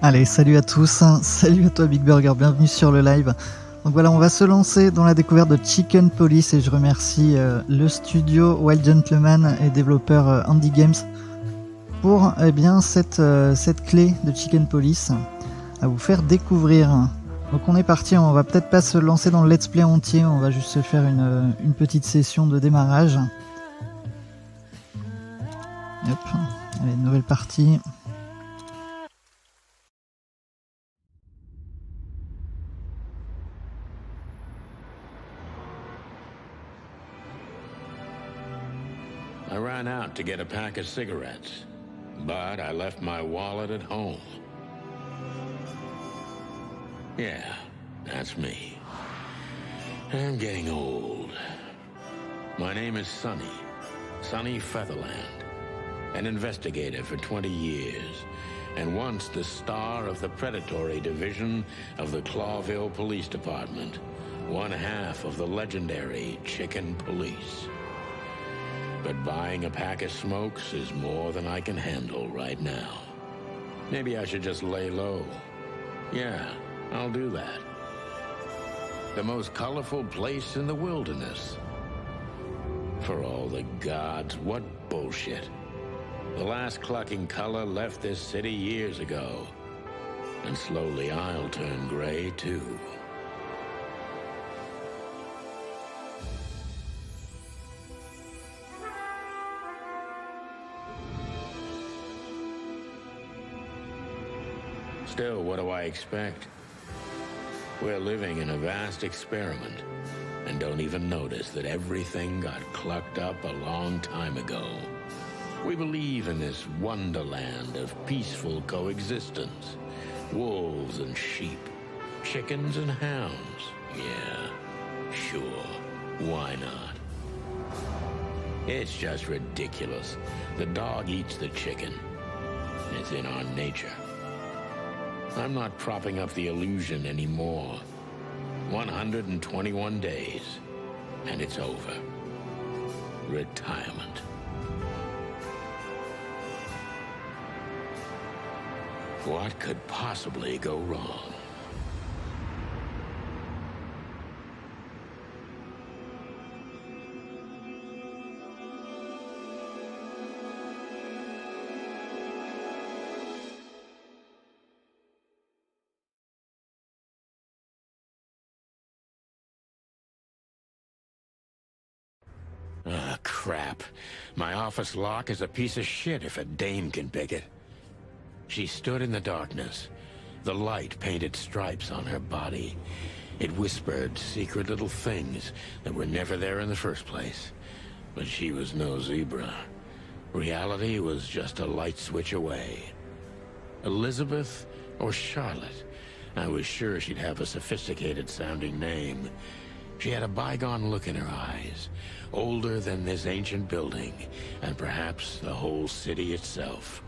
Allez, salut à tous, salut à toi Big Burger, bienvenue sur le live. Donc voilà, on va se lancer dans la découverte de Chicken Police et je remercie le studio Wild Gentleman et développeur HandyGames pour cette clé de Chicken Police à vous faire découvrir. Donc on est parti, on va peut-être pas se lancer dans le let's play entier, on va juste se faire une petite session de démarrage. Hop, allez, nouvelle partie. I ran out to get a pack of cigarettes, but I left my wallet at home. Yeah, that's me. I'm getting old. My name is Sonny Featherland, an investigator for 20 years, and once the star of the predatory division of the Clawville Police Department, one half of the legendary Chicken Police. But buying a pack of smokes is more than I can handle right now. Maybe I should just lay low. Yeah, I'll do that. The most colorful place in the wilderness. For all the gods, what bullshit. The last clucking color left this city years ago. And slowly I'll turn gray too. Still, what do I expect? We're living in a vast experiment, and don't even notice that everything got clucked up a long time ago. We believe in this wonderland of peaceful coexistence. Wolves and sheep, chickens and hounds. Yeah, sure, why not? It's just ridiculous. The dog eats the chicken. It's in our nature. I'm not propping up the illusion anymore. 121 days, and it's over. Retirement. What could possibly go wrong? Ah, crap. My office lock is a piece of shit if a dame can pick it. She stood in the darkness. The light painted stripes on her body. It whispered secret little things that were never there in the first place. But she was no zebra. Reality was just a light switch away. Elizabeth or Charlotte? I was sure she'd have a sophisticated-sounding name. She had a bygone look in her eyes, older than this ancient building, and perhaps the whole city itself.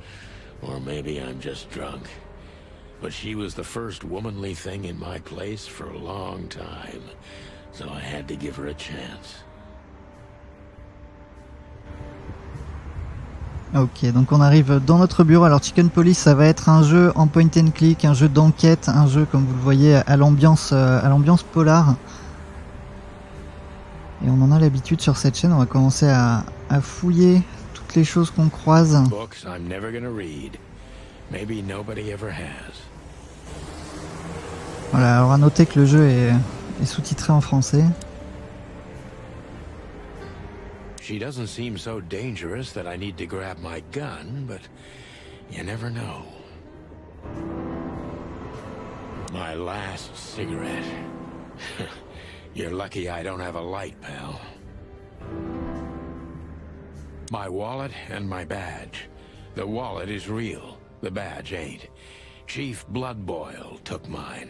Or maybe I'm just drunk. But she was the first womanly thing in my place for a long time, so I had to give her a chance. Ok, donc on arrive dans notre bureau. Alors Chicken Police, ça va être un jeu en point and click, un jeu d'enquête, un jeu comme vous le voyez à l'ambiance polar. Et on en a l'habitude sur cette chaîne, on va commencer à fouiller toutes les choses qu'on croise. Voilà, alors à noter que le jeu est sous-titré en français. She doesn't seem so dangerous that I need to grab my gun, but you never know. My last cigarette. You're lucky I don't have a light, pal. My wallet and my badge. The wallet is real. The badge ain't. Chief Bloodboil took mine.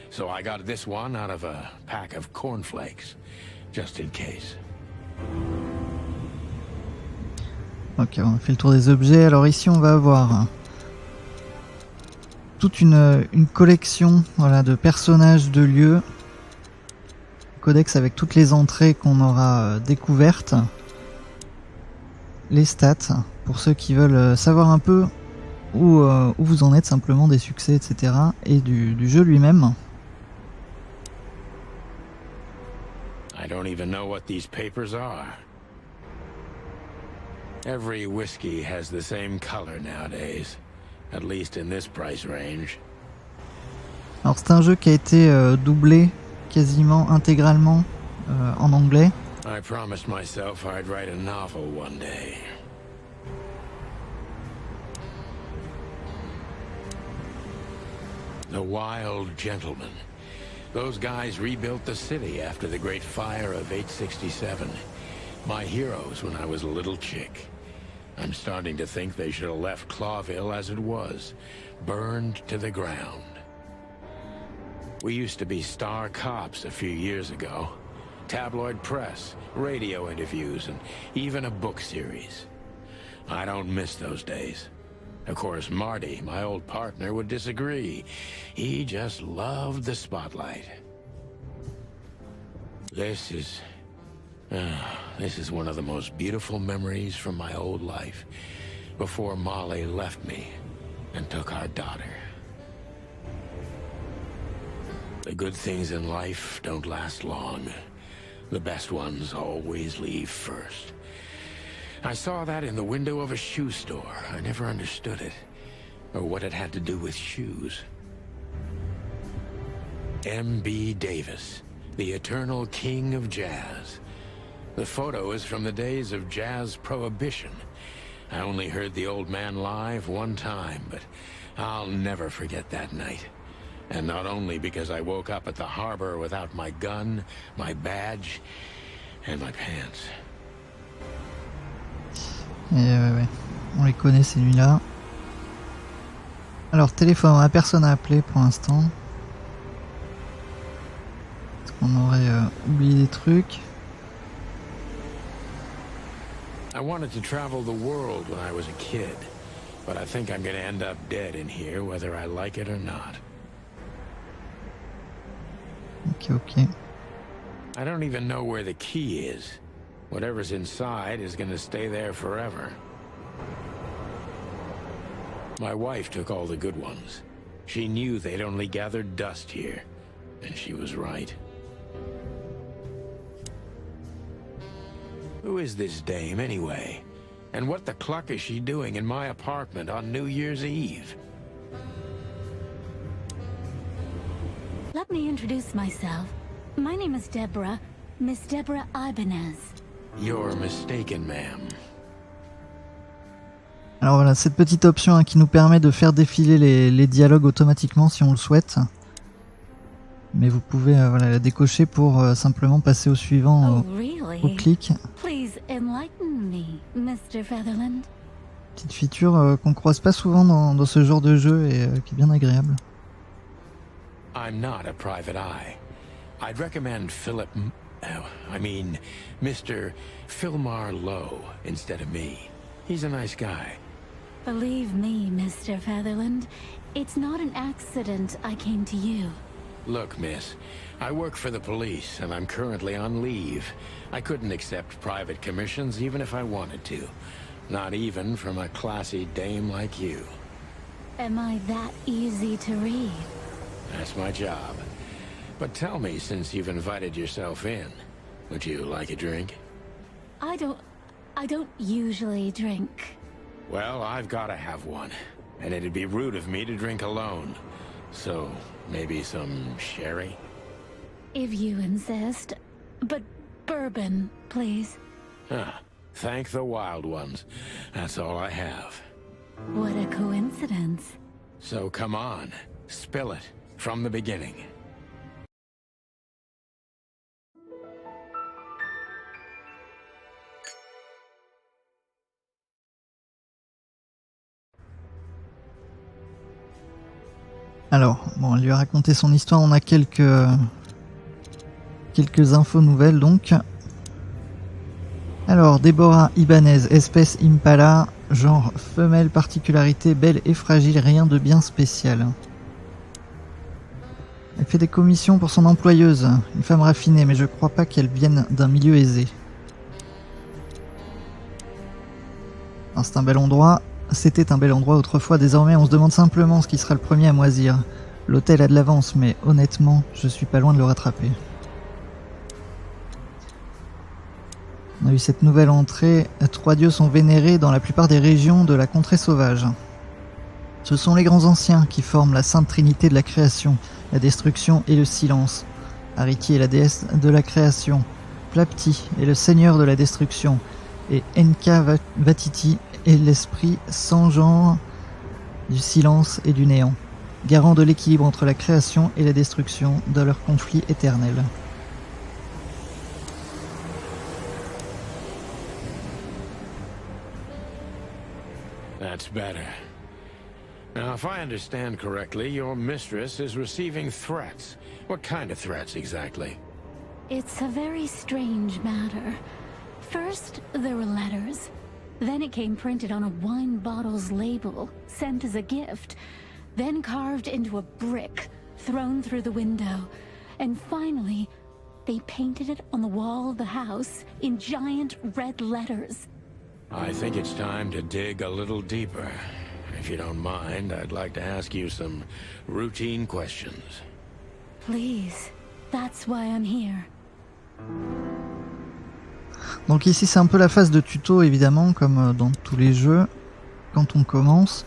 So I got this one out of a pack of cornflakes. Just in case. Ok, on a fait le tour des objets. Alors ici on va avoir toute une collection, voilà, de personnages, de lieux. Codex avec toutes les entrées qu'on aura découvertes. Les stats, pour ceux qui veulent savoir un peu où vous en êtes simplement des succès, etc. et du jeu lui-même. I don't even know what these papers are. Every whiskey has the same color nowadays, at least in this price range. Alors c'est un jeu qui a été doublé quasiment intégralement en anglais. I promised myself I'd write a novel one day. The Wild Gentleman. Those guys rebuilt the city after the Great Fire of 867. My heroes when I was a little chick. I'm starting to think they should have left Clawville as it was, burned to the ground. We used to be star cops a few years ago. Tabloid press, radio interviews, and even a book series. I don't miss those days. Of course, Marty, my old partner, would disagree. He just loved the spotlight. This is one of the most beautiful memories from my old life, before Molly left me and took our daughter. The good things in life don't last long. The best ones always leave first. I saw that in the window of a shoe store. I never understood it, or what it had to do with shoes. M.B. Davis, the eternal king of jazz. The photo is from the days of jazz prohibition. I only heard the old man live one time, but I'll never forget that night. And not only because I woke up at the harbor without my gun, my badge, and my pants. Et ouais, on les connaît ces nuits-là. Alors téléphone, on a personne à appeler pour l'instant. Est-ce qu'on aurait oublié des trucs? I wanted to travel the world when I was a kid, but I think I'm gonna end up dead in here whether I like it or not. Ok. I don't even know where the key is. Whatever's inside is gonna stay there forever. My wife took all the good ones. She knew they'd only gathered dust here, and she was right. Who is this dame, anyway? And what the cluck is she doing in my apartment on New Year's Eve? Let me introduce myself. My name is Deborah, Miss Deborah Ibanez. You're mistaken, ma'am. Alors voilà, cette petite option qui nous permet de faire défiler les dialogues automatiquement si on le souhaite. Mais vous pouvez voilà, la décocher pour simplement passer au suivant au clic. Petite feature qu'on croise pas souvent dans ce genre de jeu et qui est bien agréable. I'm not a private eye. I'd recommend Mr. Philmar Lowe instead of me. He's a nice guy. Believe me, Mr. Featherland, it's not an accident I came to you. Look, miss, I work for the police and I'm currently on leave. I couldn't accept private commissions even if I wanted to. Not even from a classy dame like you. Am I that easy to read? That's my job. But tell me, since you've invited yourself in, would you like a drink? I don't usually drink. Well, I've gotta have one. And it'd be rude of me to drink alone. So, maybe some sherry? If you insist. But bourbon, please. Ah, thank the wild ones. That's all I have. What a coincidence. So come on, spill it, from the beginning. Alors, bon, elle lui a raconté son histoire, on a quelques infos nouvelles donc. Alors, Déborah Ibanez, espèce Impala, genre femelle, particularité belle et fragile, rien de bien spécial. Elle fait des commissions pour son employeuse, une femme raffinée, mais je crois pas qu'elle vienne d'un milieu aisé. C'est un bel endroit. C'était un bel endroit autrefois, désormais on se demande simplement ce qui sera le premier à moisir. L'hôtel a de l'avance, mais honnêtement, je suis pas loin de le rattraper. On a eu cette nouvelle entrée. 3 dieux sont vénérés dans la plupart des régions de la contrée sauvage. Ce sont les grands anciens qui forment la sainte trinité de la création, la destruction et le silence. Ariti est la déesse de la création, Plapti est le seigneur de la destruction, et Enka Vatiti est l'esprit sans genre du silence et du néant, garant de l'équilibre entre la création et la destruction dans leur conflit éternel. That's better. Now, if I understand correctly, your mistress is receiving threats. What kind of threats exactly? It's a very strange matter. First, there were letters. Then it came printed on a wine bottle's label, sent as a gift. Then carved into a brick, thrown through the window. And finally, they painted it on the wall of the house in giant red letters. I think it's time to dig a little deeper. If you don't mind, I'd like to ask you some routine questions. Please, that's why I'm here. Donc ici c'est un peu la phase de tuto évidemment, comme dans tous les jeux. Quand on commence,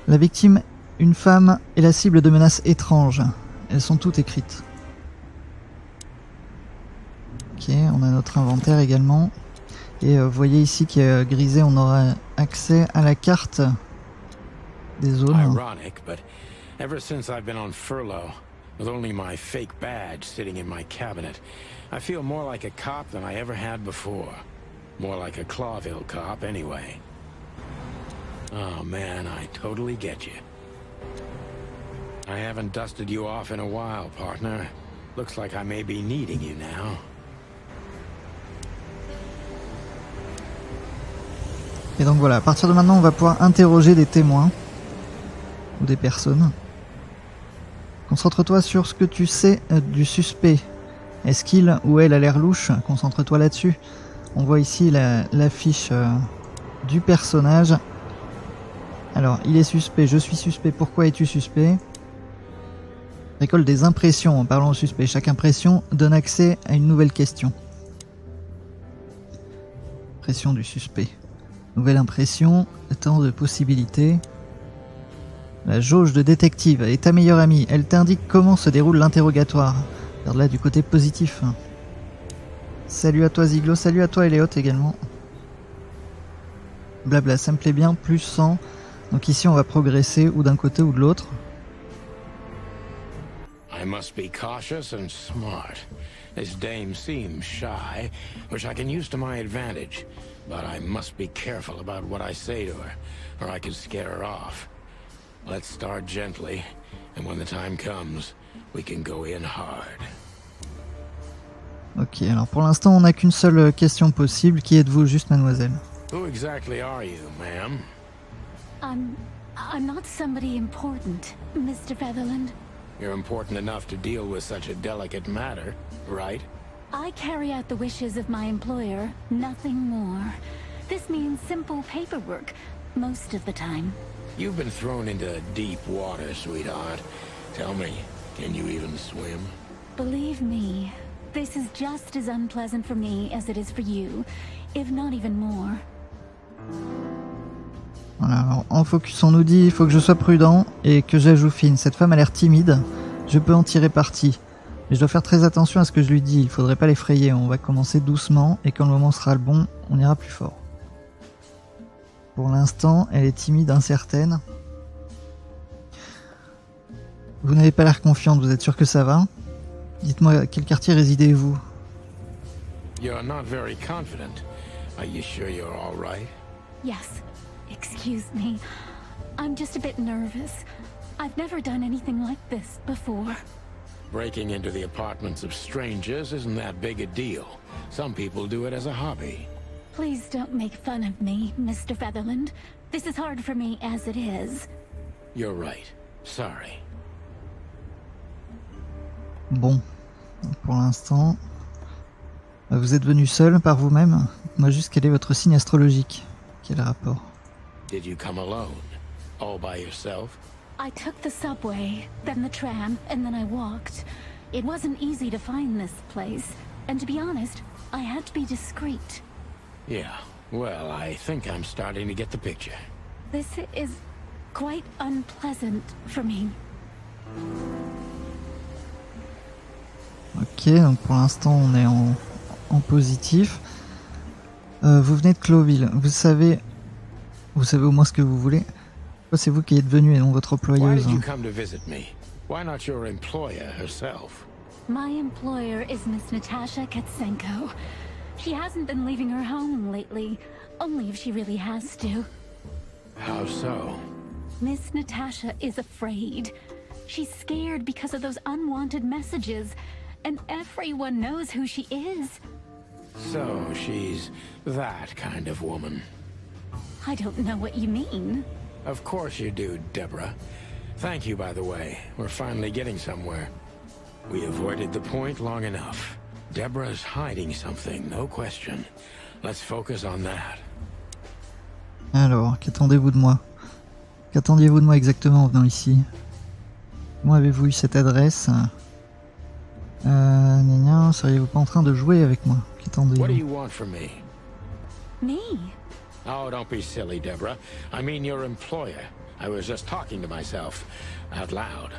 la victime, une femme, est la cible de menaces étranges. Elles sont toutes écrites. Ok, on a notre inventaire également. Et vous voyez ici qui est grisé, on aura accès à la carte des zones. Ironic, but ever since I've been on furlough, with only my fake badge sitting in my cabinet, I feel more like a cop than I ever had before. More like a Clawville cop, anyway. Oh man, I totally get you. I haven't dusted you off in a while, partner. Looks like I may be needing you now. Et donc voilà, à partir de maintenant, on va pouvoir interroger des témoins ou des personnes. Concentre-toi sur ce que tu sais du suspect. Est-ce qu'il ou elle a l'air louche? Concentre-toi là-dessus. On voit ici la fiche du personnage. Alors, il est suspect, je suis suspect, pourquoi es-tu suspect? Récolte des impressions en parlant au suspect. Chaque impression donne accès à une nouvelle question. Impression du suspect. Nouvelle impression, tant de possibilités. La jauge de détective est ta meilleure amie. Elle t'indique comment se déroule l'interrogatoire. Regarde-la du côté positif. Salut à toi Ziglo, salut à toi Elliot également. Blabla, ça me plaît bien, plus 100. Donc ici on va progresser ou d'un côté ou de l'autre. I must be cautious and smart. This dame seems shy, which I can use to my advantage. But I must be careful about what I say to her, or I could scare her off. Let's start gently, and when the time comes, we can go in hard. Ok, alors pour l'instant on n'a qu'une seule question possible. Qui êtes-vous juste, mademoiselle? Who exactly are you, ma'am? I'm not somebody important, Mr. Featherland. You're important enough to deal with such a delicate matter, right? I carry out the wishes of my employer, nothing more. This means simple paperwork, most of the time. You've been thrown into deep water, sweetheart. Tell me, can you even swim? Believe me, this is just as unpleasant for me as it is for you, if not even more. Voilà, alors en focus on nous dit il faut que je sois prudent et que j'ajoute fine. Cette femme a l'air timide, je peux en tirer parti. Mais je dois faire très attention à ce que je lui dis, il faudrait pas l'effrayer, on va commencer doucement et quand le moment sera le bon, on ira plus fort. Pour l'instant, elle est timide, incertaine. Vous n'avez pas l'air confiante, vous êtes sûr que ça va? Dites-moi, à quel quartier résidez-vous? You're not very confident. Are you sure you're all right? Yes, excuse me. I'm just a bit nervous. I've never done anything like this before. Breaking into the apartments of strangers isn't that big a deal. Some people do it as a hobby. Please don't make fun of me, Mr. Featherland. This is hard for me as it is. You're right. Sorry. Bon, pour l'instant, vous êtes venu seul par vous-même. Dites-moi juste quel est votre signe astrologique. Quel rapport? Did you come alone? All by yourself? I took the subway, then the tram, and then I walked. It wasn't easy to find this place, and to be honest, I had to be discreet. Yeah, well, I think I'm starting to get the picture. This is quite unpleasant for me. Ok, donc pour l'instant on est en positif. Vous venez de Cloville, vous savez au moins ce que vous voulez. C'est vous qui êtes venu et non votre Why employeuse. did you come to visit me? Why not your employer herself? My employer is Miss Natasha Katsenko. She hasn't been leaving her home lately, only if she really has to. How so? Miss Natasha is afraid. She's scared because of those unwanted messages, and everyone knows who she is. So she's that kind of woman. I don't know what you mean. Of course you do, Deborah. Thank you, by the way. We're finally getting somewhere. We avoided the point long enough. Deborah's hiding something, no question. Let's focus on that. Alors, qu'attendez-vous de moi? Qu'attendiez-vous de moi exactement en venant ici? Comment avez-vous eu cette adresse? Seriez-vous pas en train de jouer avec moi? What do Qu'attendez-vous? you want from me? Me? Oh, don't be silly, Deborah. I mean your employer. I was just talking to myself, out loud.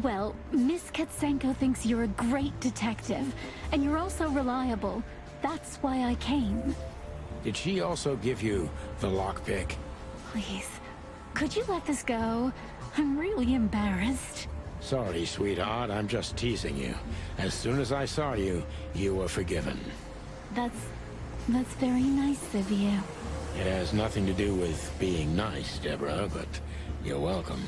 Well, Miss Katsenko thinks you're a great detective, and you're also reliable. That's why I came. Did she also give you the lockpick? Please, could you let this go? I'm really embarrassed. Sorry, sweetheart, I'm just teasing you. As soon as I saw you, you were forgiven. That's very nice of you. It has nothing to do with being nice, Deborah, but you're welcome.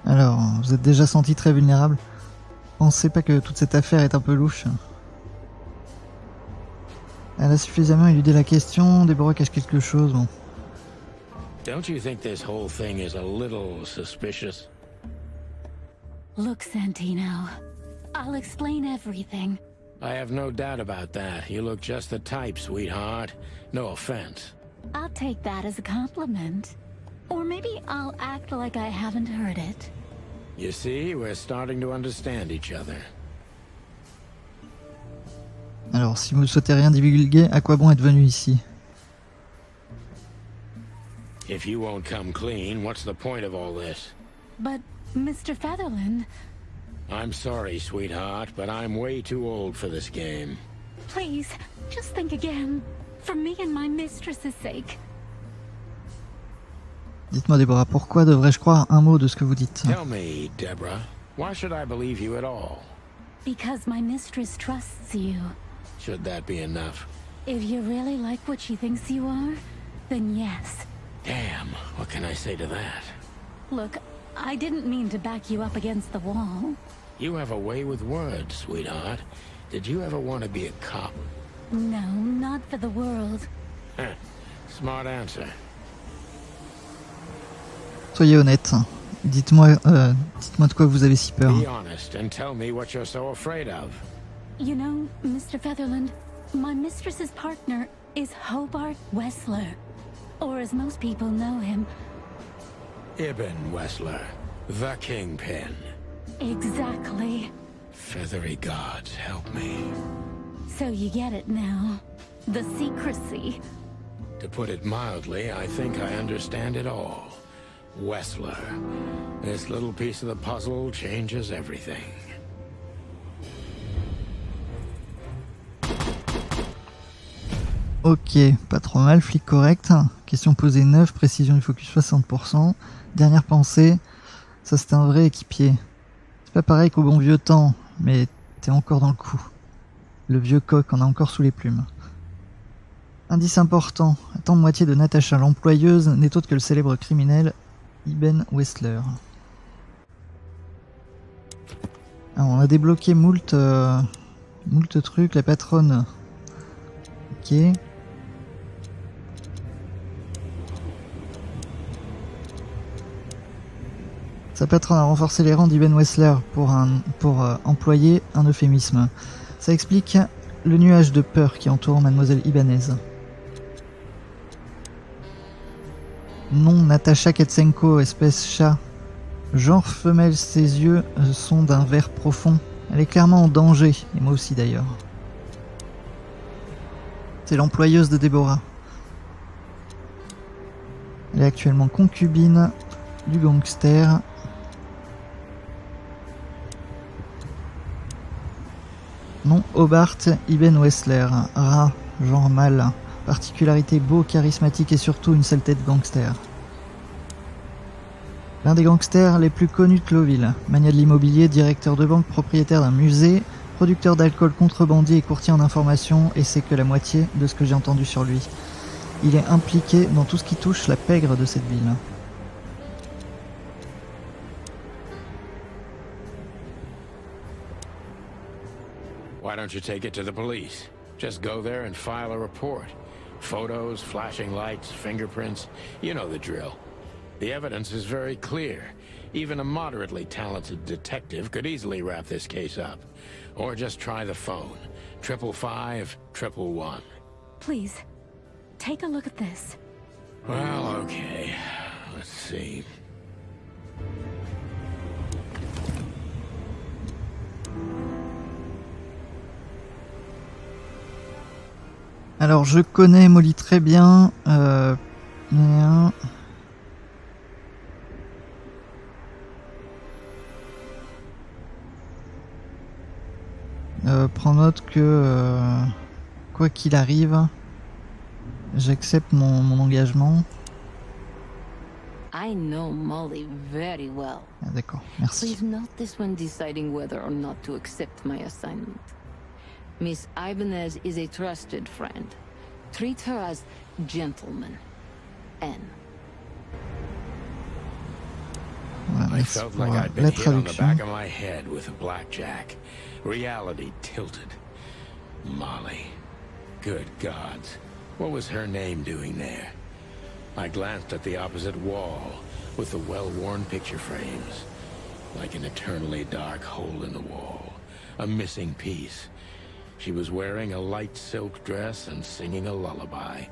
Alors, vous êtes déjà senti très vulnérable? Pensez pas que toute cette affaire est un peu louche? Elle a suffisamment éludé la question, Déborah cache quelque chose, bon. Don't you think this whole thing is a little suspicious? Look, Santino, I'll explain everything. I have no doubt about that. You look just the type, sweetheart. No offense. I'll take that as a compliment. Or maybe I'll act like I haven't heard it. You see, we're starting to understand each other. Alors, si vous ne souhaitez rien divulguer, à quoi bon être venu ici? If you won't come clean, what's the point of all this? But, Mr. Featherland, I'm sorry, sweetheart, but I'm way too old for this game. please, just think again. For me and my mistress's sake. Dites-moi, Déborah, pourquoi devrais-je croire un mot de ce que vous dites? Tell me, Deborah, why should I believe you at all? Because my mistress trusts you. Should that be enough? If you really like what she thinks you are, then yes. Damn, what can I say to that? Look, I didn't mean to back you up against the wall. You have a way with words, sweetheart. Did you ever want to be a cop? No, not for the world. Smart answer. Soyez honnête. Dites-moi de quoi vous avez si peur. Be honest and tell me what you're so afraid of. You know, Mr. Featherland, my mistress's partner is Hobart Wessler. Or as most people know him. Ibn Wessler, the Kingpin. Exactly. Feathery gods, help me. So you get it now. The secrecy. To put it mildly, I think I understand it all. Wessler. This little piece of the puzzle changes everything. Ok, pas trop mal, flic correct. Question posée 9, précision du focus 60%. Dernière pensée, ça c'est un vrai équipier. C'est pas pareil qu'au bon vieux temps, mais t'es encore dans le coup. Le vieux coq en a encore sous les plumes. Indice important, la tante moitié de Natasha, l'employeuse, n'est autre que le célèbre criminel Ibn Wessler. Alors, on a débloqué moult trucs, la patronne. Ok. Sa patronne a renforcé les rangs d'Ibn Wessler pour employer un euphémisme. Ça explique le nuage de peur qui entoure Mademoiselle Ibanez. Nom Natacha Ketsenko, espèce chat. Genre femelle, ses yeux sont d'un vert profond. Elle est clairement en danger, et moi aussi d'ailleurs. C'est l'employeuse de Déborah. Elle est actuellement concubine du gangster. Nom Hobart Ibn Wessler. Rat, genre mâle. Particularité beau, charismatique et surtout une sale tête gangster. L'un des gangsters les plus connus de Cloville. Mania de l'immobilier, directeur de banque, propriétaire d'un musée, producteur d'alcool, contrebandier et courtier en information, et c'est que la moitié de ce que j'ai entendu sur lui. Il est impliqué dans tout ce qui touche la pègre de cette ville. Why don't you take it to the police? Just go there and file a report. Photos, flashing lights, fingerprints, you know the drill. The evidence is very clear. Even a moderately talented detective could easily wrap this case up. Or just try the phone. 555-111. Please, take a look at this. Well, okay. Let's see. Alors je connais Molly très bien. Prends note que quoi qu'il arrive, j'accepte mon engagement. I know Molly very well. Ah, d'accord, merci. Please note this when deciding whether or not to accept my assignment. Miss Ibanez is a trusted friend. Treat her as gentleman. N. Voilà, I felt like I'd been hit on the back of my head with a blackjack. Reality tilted. Molly. Good gods. What was her name doing there? I glanced at the opposite wall with the well-worn picture frames. Like an eternally dark hole in the wall. A missing piece. She was wearing a light silk dress and singing a lullaby.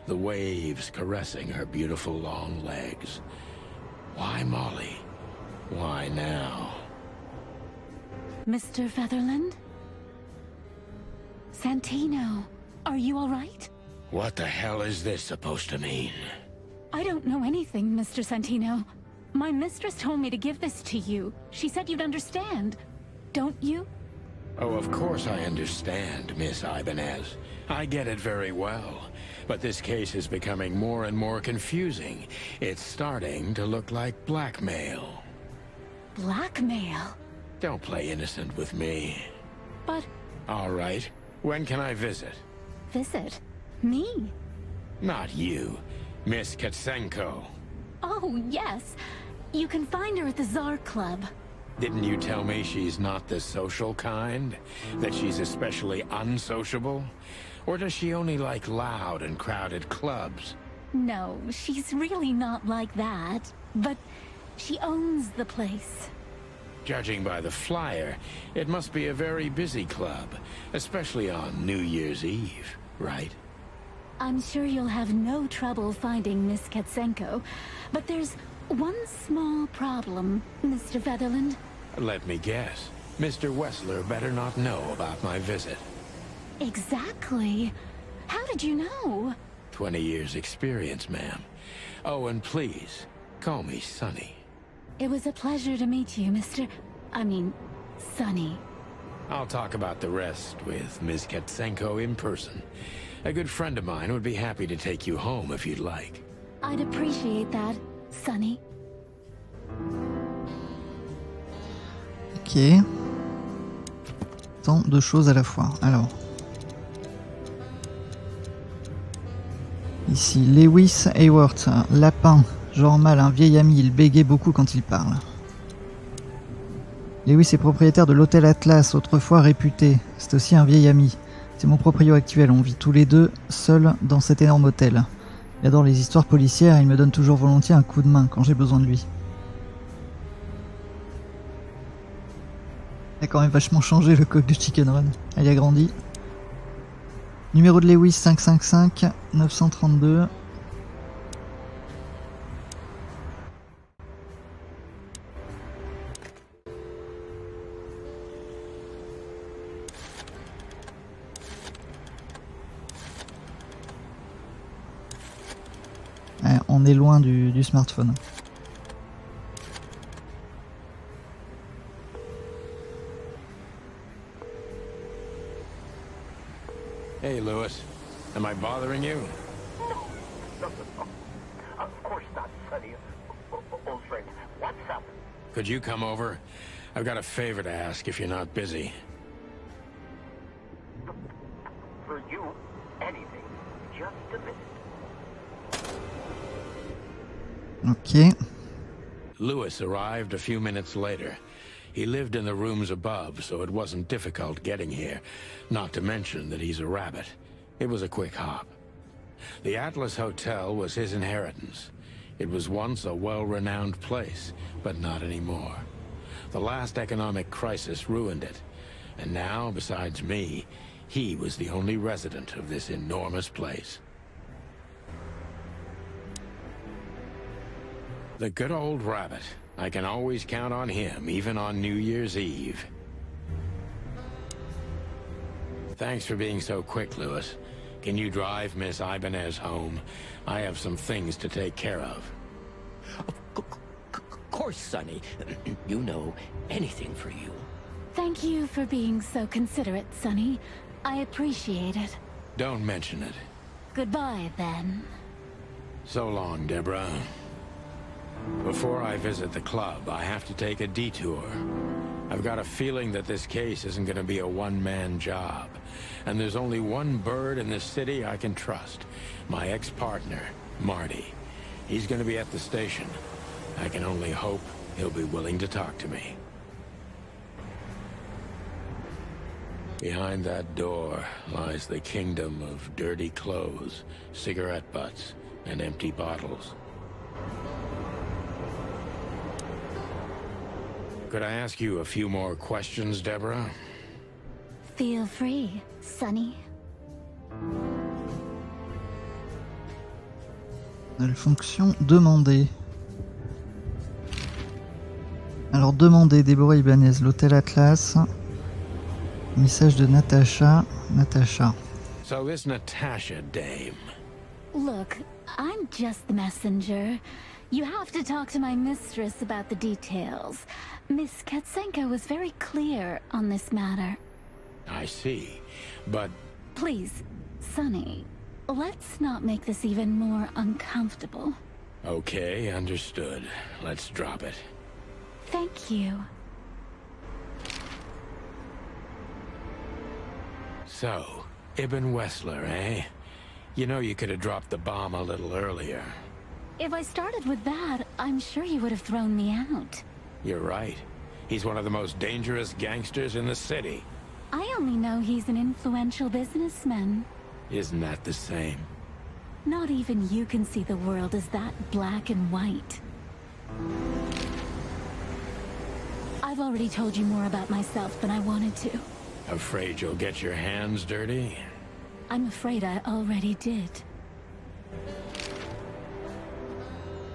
The waves caressing her beautiful long legs. Why Molly? Why now? Mr. Featherland? Santino, are you all right? What the hell is this supposed to mean? I don't know anything, Mr. Santino. My mistress told me to give this to you. She said you'd understand. Don't you? Oh, of course I understand, Miss Ibanez. I get it very well. But this case is becoming more and more confusing. It's starting to look like blackmail. Blackmail? Don't play innocent with me. But... All right. When can I visit? Visit? Me? Not you. Miss Ketsenko. Oh, yes. You can find her at the Tsar Club. Didn't you tell me she's not the social kind? That she's especially unsociable? Or does she only like loud and crowded clubs? No, she's really not like that. But she owns the place. Judging by the flyer, it must be a very busy club. Especially on New Year's Eve, right? I'm sure you'll have no trouble finding Miss Ketsenko. But there's one small problem, Mr. Featherland. Let me guess. Mr. Wessler better not know about my visit. Exactly. How did you know? 20 years experience, ma'am. Oh, and please, call me Sonny. It was a pleasure to meet you, Sonny. I'll talk about the rest with Ms. Ketsenko in person. A good friend of mine would be happy to take you home if you'd like. I'd appreciate that, Sonny. Ok. Tant de choses à la fois. Alors. Ici, Lewis Hayworth, lapin, genre mâle, un vieil ami, il bégait beaucoup quand il parle. Lewis est propriétaire de l'hôtel Atlas, autrefois réputé. C'est aussi un vieil ami. C'est mon proprio actuel, on vit tous les deux seuls dans cet énorme hôtel. Il adore les histoires policières et il me donne toujours volontiers un coup de main quand j'ai besoin de lui. Il a quand même vachement changé le coq de Chicken Run. Elle y a grandi. Numéro de Lewis 555 932. on est loin du smartphone. Hey, Lewis. Am I bothering you? No. Of course not, Sonny. Old friend, what's up? Could you come over? I've got a favor to ask if you're not busy. For you, anything. Just a minute. Ok. Lewis arrived a few minutes later. He lived in the rooms above, so it wasn't difficult getting here. Not to mention that he's a rabbit. It was a quick hop. The Atlas Hotel was his inheritance. It was once a well-renowned place, but not anymore. The last economic crisis ruined it. And now, besides me, he was the only resident of this enormous place. The good old rabbit. I can always count on him, even on New Year's Eve. Thanks for being so quick, Lewis. Can you drive Miss Ibanez home? I have some things to take care of. Of course, Sonny. You know, anything for you. Thank you for being so considerate, Sonny. I appreciate it. Don't mention it. Goodbye, then. So long, Deborah. Before I visit the club, I have to take a detour. I've got a feeling that this case isn't going to be a one-man job. And there's only one bird in this city I can trust. My ex-partner, Marty. He's going to be at the station. I can only hope he'll be willing to talk to me. Behind that door lies the kingdom of dirty clothes, cigarette butts, and empty bottles. Could I ask you a few more questions, Deborah? Feel free, Sonny. La fonction demander. Alors demander, Déborah Ibanez, l'hôtel Atlas. Message de Natasha. Natasha. So this Natasha dame. Look, I'm just the messenger. You have to talk to my mistress about the details. Miss Katsenko was very clear on this matter. I see, but... Please, Sonny, let's not make this even more uncomfortable. Okay, understood. Let's drop it. Thank you. So, Ibn Wessler, eh? You know you could have dropped the bomb a little earlier. If I started with that, I'm sure you would have thrown me out. You're right. He's one of the most dangerous gangsters in the city. I only know he's an influential businessman. Isn't that the same? Not even you can see the world as that black and white. I've already told you more about myself than I wanted to. Afraid you'll get your hands dirty? I'm afraid I already did.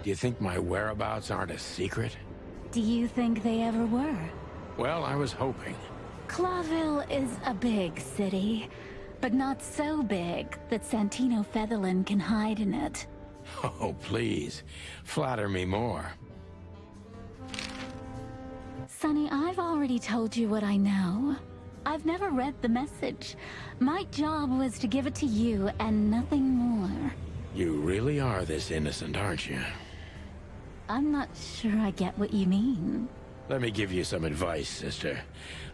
Do you think my whereabouts aren't a secret? Do you think they ever were? Well, I was hoping. Clawville is a big city, but not so big that Santino Featherland can hide in it. Oh, please. Flatter me more. Sonny, I've already told you what I know. I've never read the message. My job was to give it to you and nothing more. You really are this innocent, aren't you? I'm not sure I get what you mean. Let me give you some advice, sister.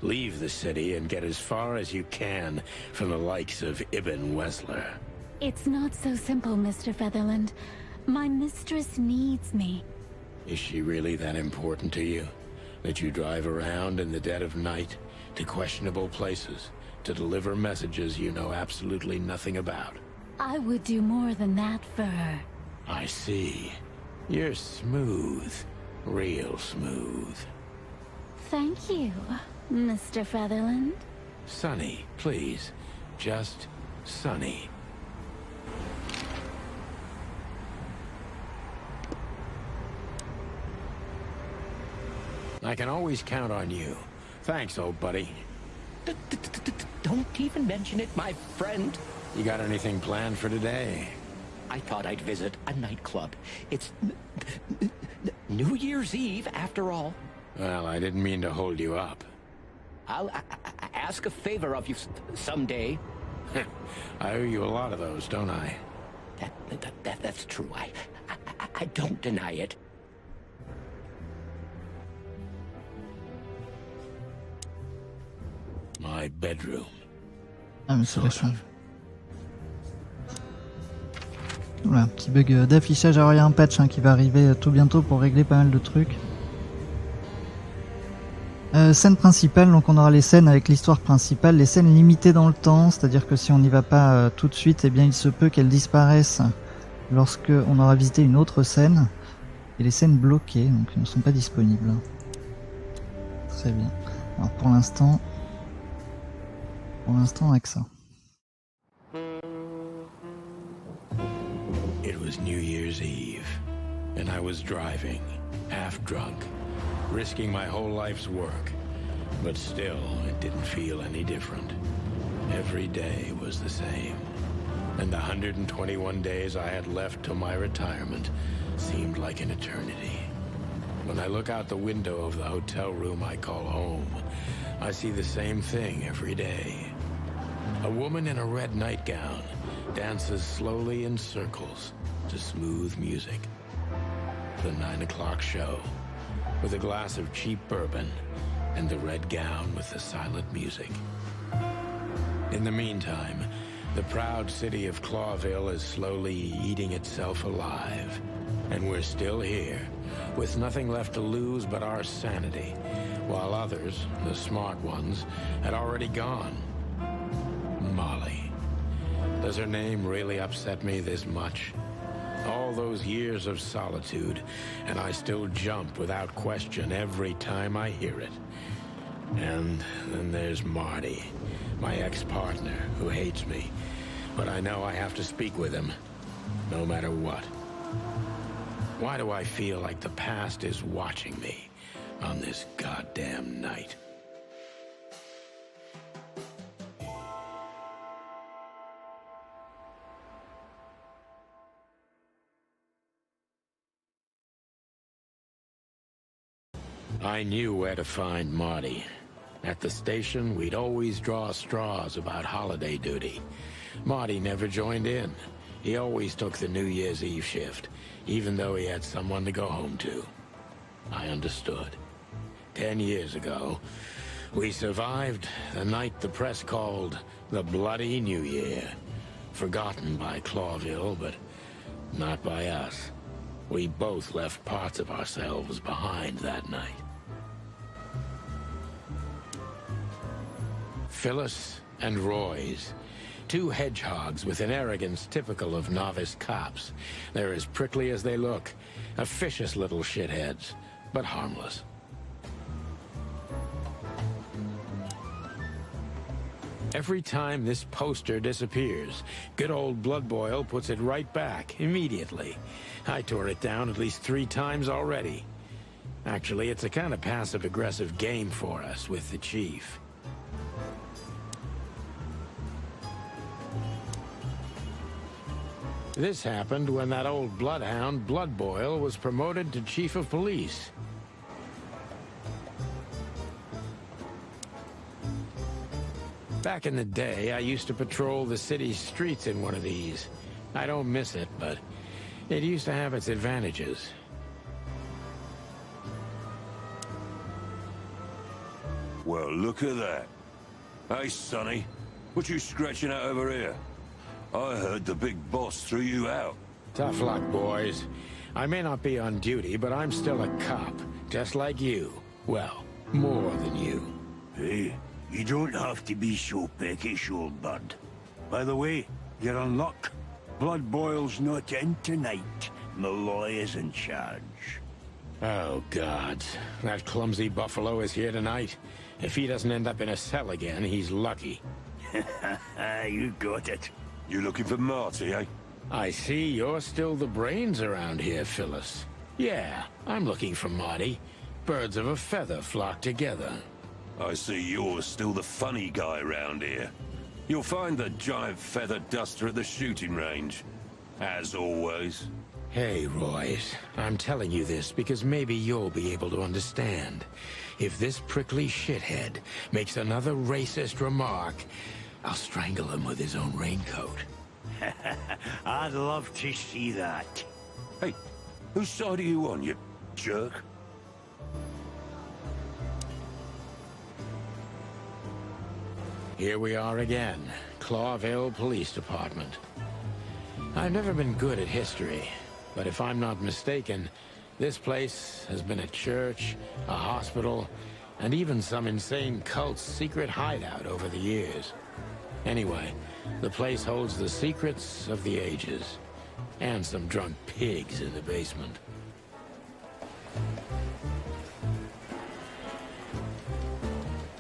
Leave the city and get as far as you can from the likes of Ibn Wessler. It's not so simple, Mr. Featherland. My mistress needs me. Is she really that important to you? That you drive around in the dead of night to questionable places to deliver messages you know absolutely nothing about? I would do more than that for her. I see. You're smooth. Real smooth. Thank you, Mr. Featherland. Sonny, please. Just Sonny. I can always count on you. Thanks, old buddy. Don't even mention it, my friend. You got anything planned for today? I thought I'd visit a nightclub. It's New Year's Eve, after all. Well, I didn't mean to hold you up. I'll ask a favor of you someday. I owe you a lot of those, don't I? That's true. I don't deny it. My bedroom. Ah mais c'est la chambre. Voilà, petit bug d'affichage. Alors il y a un patch qui va arriver tout bientôt pour régler pas mal de trucs. Scène principale, donc on aura les scènes avec l'histoire principale, les scènes limitées dans le temps, c'est-à-dire que si on n'y va pas tout de suite, eh bien il se peut qu'elles disparaissent lorsque on aura visité une autre scène. Et les scènes bloquées, donc elles ne sont pas disponibles. Très bien. Alors pour l'instant avec ça. It was New Year's Eve, and I was driving, half drunk, risking my whole life's work, but still, it didn't feel any different. Every day was the same, and the 121 days I had left till my retirement seemed like an eternity. When I look out the window of the hotel room I call home, I see the same thing every day. A woman in a red nightgown dances slowly in circles to smooth music. The 9 o'clock show, with a glass of cheap bourbon and the red gown with the silent music. In the meantime, the proud city of Clawville is slowly eating itself alive, and we're still here, with nothing left to lose but our sanity, while others, the smart ones, had already gone. Molly. Does her name really upset me this much? All those years of solitude, and I still jump without question every time I hear it. And then there's Marty, my ex-partner, who hates me. But I know I have to speak with him, no matter what. Why do I feel like the past is watching me on this goddamn night? I knew where to find Marty. At the station, we'd always draw straws about holiday duty. Marty never joined in. He always took the New Year's Eve shift, even though he had someone to go home to. I understood. 10 years ago, we survived the night the press called the Bloody New Year. Forgotten by Clawville, but not by us. We both left parts of ourselves behind that night. Phyllis and Roy's. Two hedgehogs with an arrogance typical of novice cops. They're as prickly as they look. Officious little shitheads, but harmless. Every time this poster disappears, good old Blood Boil puts it right back, immediately. I tore it down at least 3 times already. Actually, it's a kind of passive-aggressive game for us with the chief. This happened when that old bloodhound, Blood Boil, was promoted to chief of police. Back in the day, I used to patrol the city's streets in one of these. I don't miss it, but it used to have its advantages. Well, look at that. Hey, Sonny, what you scratching at over here? I heard the big boss threw you out. Tough luck, boys. I may not be on duty, but I'm still a cop, just like you. Well, more than you. Hey, you don't have to be so peckish, old bud. By the way, you're on luck. Blood Boil's not in tonight. Malloy is in charge. Oh, God. That clumsy buffalo is here tonight. If he doesn't end up in a cell again, he's lucky. You got it. You looking for Marty, eh? I see you're still the brains around here, Phyllis. Yeah, I'm looking for Marty. Birds of a feather flock together. I see you're still the funny guy around here. You'll find the giant feather duster at the shooting range. as always. Hey, Royce, I'm telling you this because maybe you'll be able to understand. If this prickly shithead makes another racist remark, I'll strangle him with his own raincoat. I'd love to see that. Hey, whose side are you on, you jerk? Here we are again, Clawville Police Department. I've never been good at history, but if I'm not mistaken, this place has been a church, a hospital, and even some insane cult's secret hideout over the years. Anyway, the place holds the secrets of the ages, and some drunk pigs in the basement.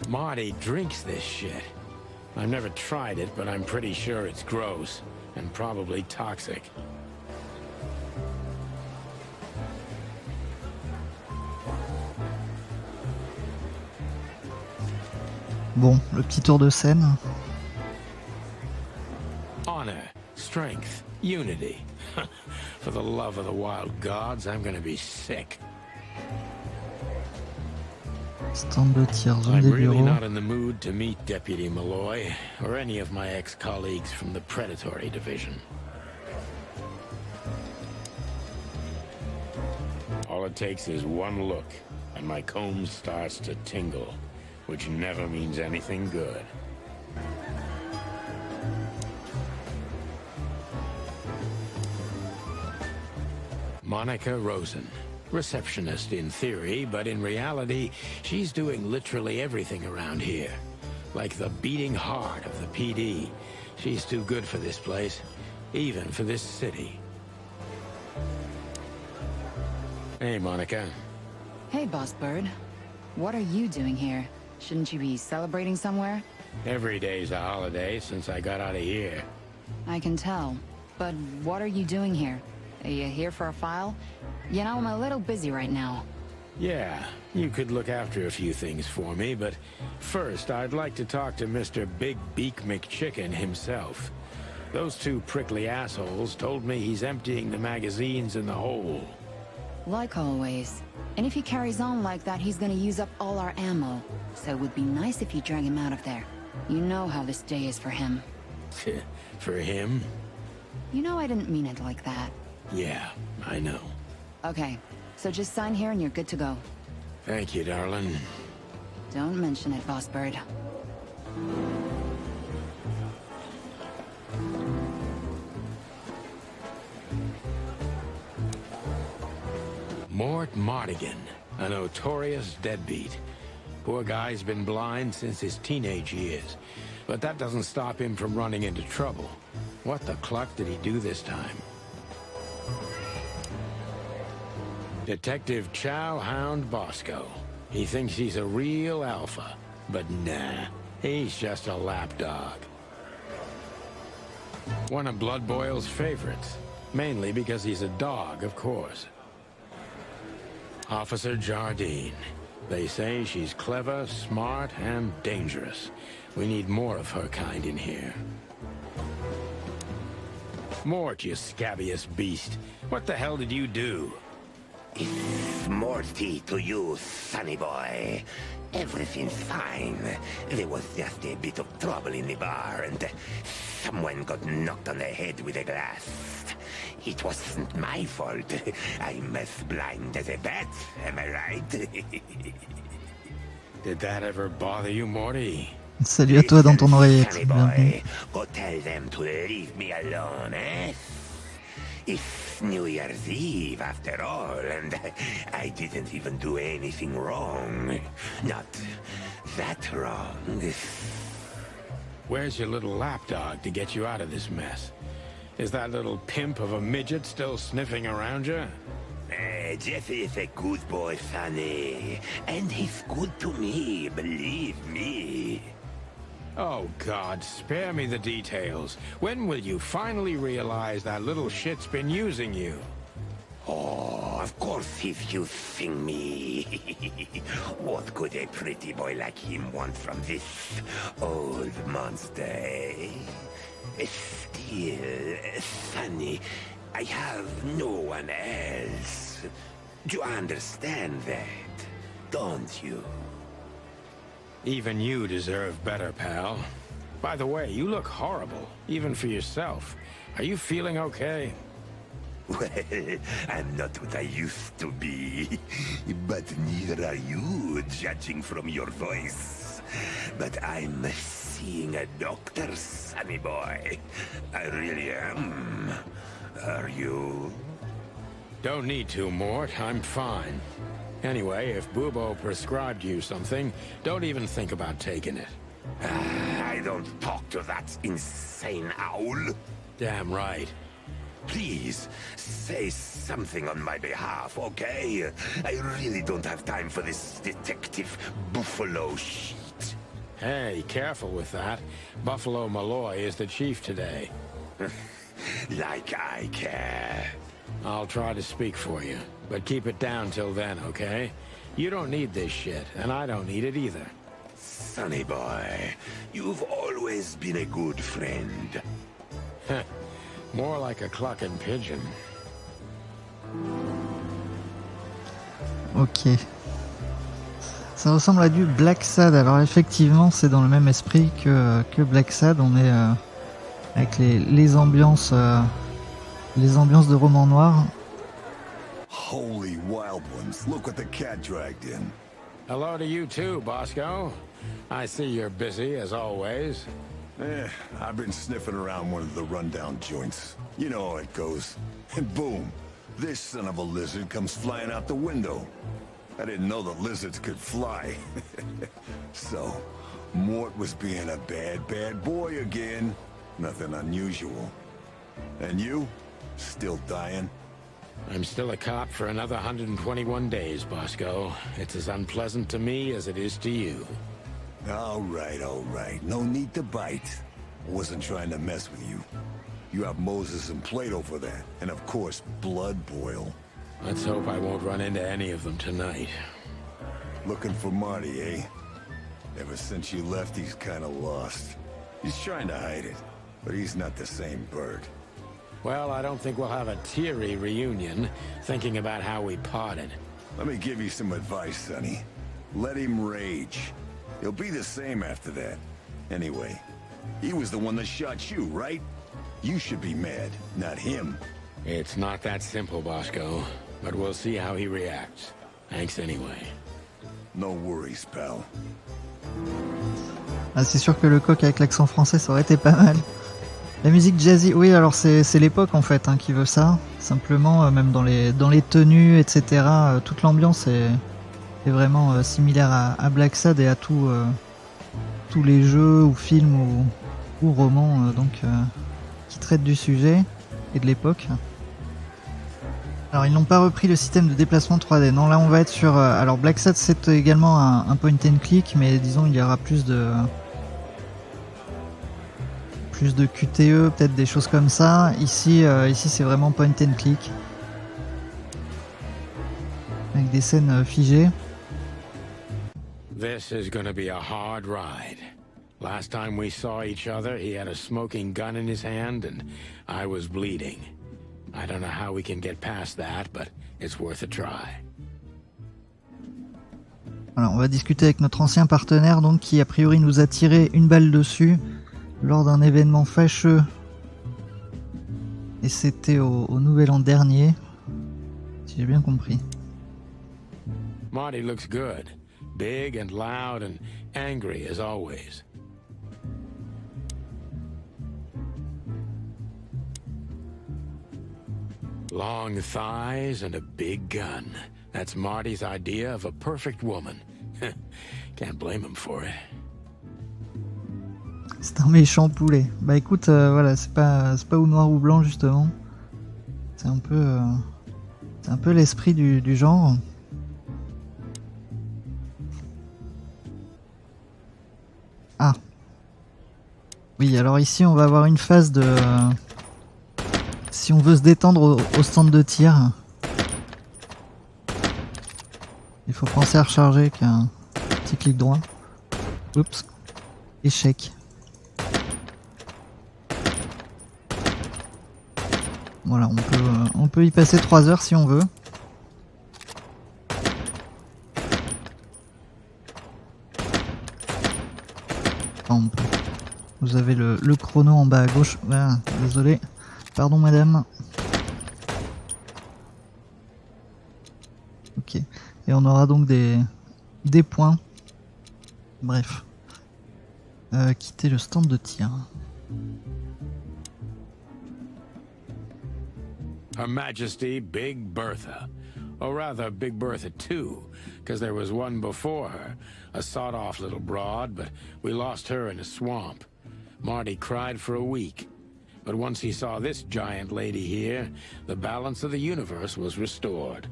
Marty drinks this shit. I've never tried it, but I'm pretty sure it's gross, and probably toxic. Bon, le petit tour de scène. Honor, strength, unity. For the love of the wild gods, I'm gonna be sick. Stand de tir, zone I'm des really bureaux. not in the mood to meet Deputy Malloy, or any of my ex-colleagues from the Predatory Division. All it takes is one look, and my comb starts to tingle, which never means anything good. Monica Rosen. Receptionist in theory, but in reality, she's doing literally everything around here. Like the beating heart of the PD. She's too good for this place, even for this city. Hey, Monica. Hey, Boss Bird. What are you doing here? Shouldn't you be celebrating somewhere? Every day's a holiday since I got out of here. I can tell. But what are you doing here? Are you here for a file? You know, I'm a little busy right now. Yeah, you could look after a few things for me, but first I'd like to talk to Mr. Big Beak McChicken himself. Those two prickly assholes told me he's emptying the magazines in the hole. Like always. And if he carries on like that, he's gonna use up all our ammo. So it would be nice if you drag him out of there. You know how this day is for him. For him? You know I didn't mean it like that. Yeah, I know. Okay, so just sign here and you're good to go. Thank you, darling. Don't mention it, Boss Bird. Mort Mardigan, a notorious deadbeat. Poor guy's been blind since his teenage years, but that doesn't stop him from running into trouble. What the cluck did he do this time? Detective Chow Hound Bosco. He thinks he's a real alpha, but nah, he's just a lapdog. One of Blood Boyle's favorites, mainly because he's a dog, of course. Officer Jardine. They say she's clever, smart, and dangerous. We need more of her kind in here. Mort, you scabbiest beast. What the hell did you do? It's Morty to you, sonny boy. Everything's fine. There was just a bit of trouble in the bar, and someone got knocked on the head with a glass. It wasn't my fault. I'm as blind as a bat, am I right? Did that ever bother you, Morty? Salut à toi dans ton oreillette. Sonny boy, go tell them to leave me alone, eh? It's New Year's Eve, after all, and I didn't even do anything wrong. Not that wrong. Where's your little lapdog to get you out of this mess? Is that little pimp of a midget still sniffing around you? Jesse is a good boy, Sonny. And he's good to me, believe me. Oh, God, spare me the details. When will you finally realize that little shit's been using you? Oh, of course if you sing me. What could a pretty boy like him want from this old monster, eh? Still, Sonny, I have no one else. You understand that, don't you? Even you deserve better, pal. By the way, you look horrible, even for yourself. Are you feeling okay? Well, I'm not what I used to be. But neither are you, judging from your voice. But I'm seeing a doctor, sonny boy. I really am. Are you? Don't need to, Mort. I'm fine. Anyway, if Bubo prescribed you something, don't even think about taking it. I don't talk to that insane owl. Damn right. Please, say something on my behalf, okay? I really don't have time for this detective buffalo shit. Hey, careful with that. Buffalo Malloy is the chief today. Like I care. I'll try to speak for you, but keep it down till then, okay? You don't need this shit, and I don't need it either. Sonny boy, you've always been a good friend. More like a clucking pigeon. Ok. Ça ressemble à du Black Sad. Alors effectivement, c'est dans le même esprit que Black Sad. On est avec les ambiances de roman noir. Holy wild ones! Look what the cat dragged in. Hello to you too, Bosco. I see you're busy as always. I've been sniffing around one of the rundown joints. You know how it goes. And boom, this son of a lizard comes flying out the window. I didn't know the lizards could fly. So, Mort was being a bad boy again. Nothing unusual. And you? Still dying? I'm still a cop for another 121 days, Bosco. It's as unpleasant to me as it is to you. All right. No need to bite. I wasn't trying to mess with you. You have Moses and Plato for that. And of course, Blood Boil. Let's hope I won't run into any of them tonight. Looking for Marty, eh? Ever since you left, he's kind of lost. He's trying to hide it, but he's not the same bird. Well, I don't think we'll have a teary reunion, thinking about how we parted. Let me give you some advice, Sonny. Let him rage. He'll be the same after that. Anyway, he was the one that shot you, right? You should be mad, not him. It's not that simple, Bosco, but we'll see how he reacts. Thanks anyway. No worries, pal. Ah, c'est sûr que le coq avec l'accent français, ça aurait été pas mal. La musique jazzy, oui, alors c'est l'époque en fait qui veut ça. Simplement, même dans les tenues, etc., toute l'ambiance est vraiment similaire à Black Sad et à tous les jeux ou films ou romans qui traitent du sujet et de l'époque. Alors ils n'ont pas repris le système de déplacement 3D, non, là on va être sur... alors Black Sad c'est également un point and click, mais disons il y aura plus de QTE, peut-être des choses comme ça. Ici c'est vraiment point and click. Avec des scènes figées. This is gonna be a hard ride. Last time we saw each other, he had a smoking gun in his hand and I was bleeding. I don't know how we can get past that, but it's worth a try. Alors, on va discuter avec notre ancien partenaire, donc, qui a priori nous a tiré une balle dessus lors d'un événement fâcheux. Et c'était au Nouvel An dernier, si j'ai bien compris. Marty looks good. Big and loud and angry as always. Long thighs and a big gun. That's Marty's idea of a perfect woman. Can't blame him for it. C'est un méchant poulet. Bah écoute, voilà, c'est pas ou noir ou blanc justement. C'est un peu l'esprit du genre. Ah. Oui, alors ici on va avoir une phase de... Si on veut se détendre au stand de tir. Il faut penser à recharger avec un petit clic droit. Oups. Échec. Voilà, on peut y passer 3 heures si on veut. Enfin, on peut. Vous avez le chrono en bas à gauche. Voilà, désolé. Pardon madame. Ok. Et on aura donc des points. Bref. Quitter le stand de tir. Her Majesty Big Bertha. Or rather, Big Bertha 2, because there was one before her, a sawed-off little broad, but we lost her in a swamp. Marty cried for a week. But once he saw this giant lady here, the balance of the universe was restored.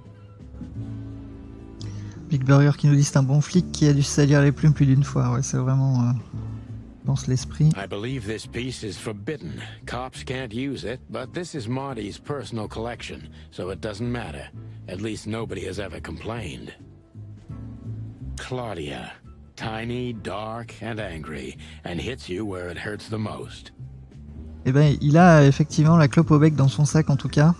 Big Burger qui nous dit c'est un bon flic qui a dû se salir les plumes plus d'une fois. Ouais, c'est vraiment... pense l'esprit. I believe this piece is forbidden. Cops can't use it, but this is Marty's personal collection, so it doesn't matter. At least nobody has ever complained. Claudia. Tiny, dark, and angry, and hits you where it hurts the most. Eh ben, il a effectivement la clope au bec dans son sac en tout cas.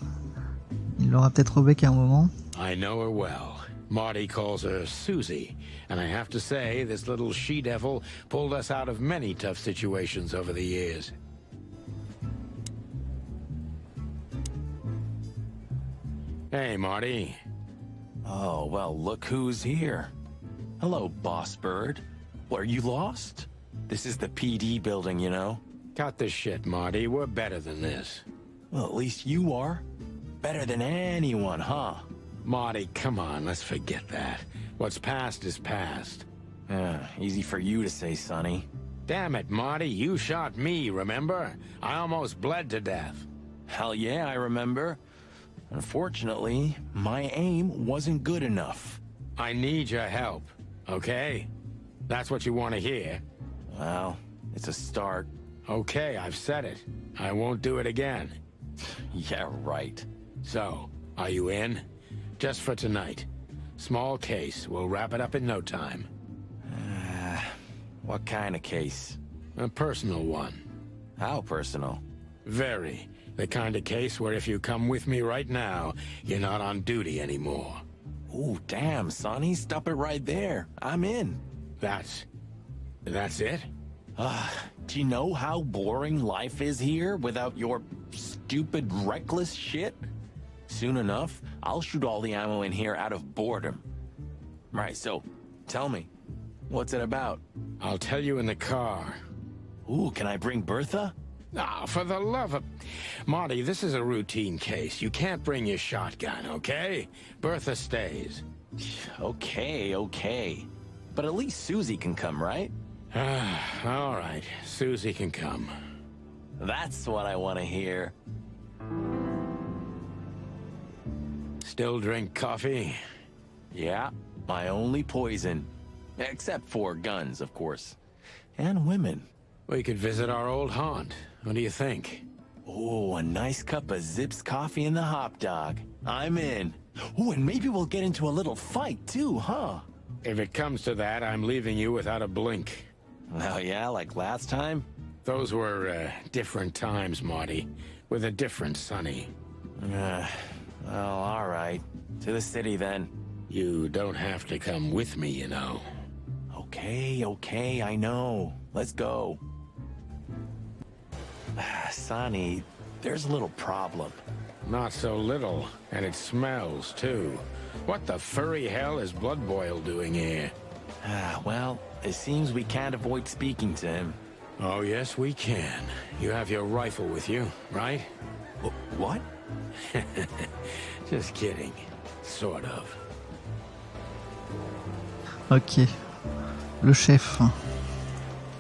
Il l'aura peut-être au bec à un moment. I know her well. Marty calls her Susie, and I have to say, this little she-devil pulled us out of many tough situations over the years. Hey, Marty. Oh, well, look who's here. Hello, Boss Bird. What, are you lost? This is the PD building, you know? Cut the shit, Marty. We're better than this. Well, at least you are. Better than anyone, huh? Marty, come on, let's forget that. What's past is past. Easy for you to say, Sonny. Damn it, Marty, you shot me, remember? I almost bled to death. Hell yeah, I remember. Unfortunately, my aim wasn't good enough. I need your help, okay? That's what you want to hear? Well, it's a start. Okay, I've said it. I won't do it again. Yeah, right. So, are you in? Just for tonight. Small case. We'll wrap it up in no time. What kind of case? A personal one. How personal? Very. The kind of case where if you come with me right now, you're not on duty anymore. Ooh, damn, Sonny. Stop it right there. I'm in. That's it? Do you know how boring life is here without your stupid, reckless shit? Soon enough, I'll shoot all the ammo in here out of boredom. Right, so, tell me, what's it about? I'll tell you in the car. Ooh, can I bring Bertha? Ah, for the love of... Marty, this is a routine case. You can't bring your shotgun, okay? Bertha stays. Okay. But at least Susie can come, right? All right, Susie can come. That's what I want to hear. Still drink coffee? Yeah, my only poison. Except for guns, of course. And women. We could visit our old haunt. What do you think? Oh, a nice cup of Zips coffee and the hot dog. I'm in. Oh, and maybe we'll get into a little fight too, huh? If it comes to that, I'm leaving you without a blink. Oh yeah, like last time? Those were, different times, Marty. With a different Sonny. Well, alright. To the city, then. You don't have to come with me, you know. Okay, I know. Let's go. Sonny, there's a little problem. Not so little, and it smells, too. What the furry hell is Blood Boil doing here? Well, it seems we can't avoid speaking to him. Oh, yes, we can. You have your rifle with you, right? What? Just kidding. Sort of. Ok. Le chef.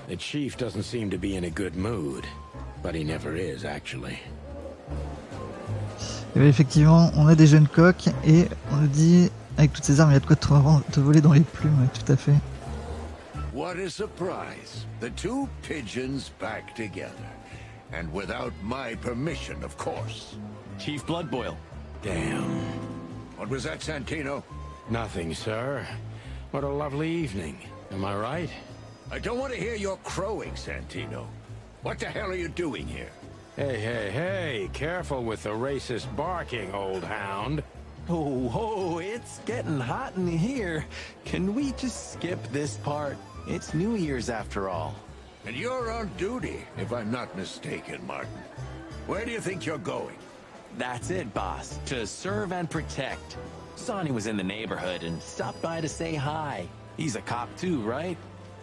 The chief doesn't seem to be in a good mood. But he never is, actually. Et bien, effectivement, on a des jeunes coqs et on nous dit, avec toutes ces armes, il y a de quoi te voler dans les plumes, tout à fait. What a surprise. The two pigeons back together. And without my permission, of course. Chief Bloodboil. Damn. What was that, Santino? Nothing, sir. What a lovely evening. Am I right? I don't want to hear your crowing, Santino. What the hell are you doing here? Hey, careful with the racist barking, old hound. Oh, it's getting hot in here. Can we just skip this part? It's New Year's after all. And you're on duty, if I'm not mistaken, Martin. Where do you think you're going? That's it, boss. To serve and protect. Sonny was in the neighborhood and stopped by to say hi. He's a cop too, right?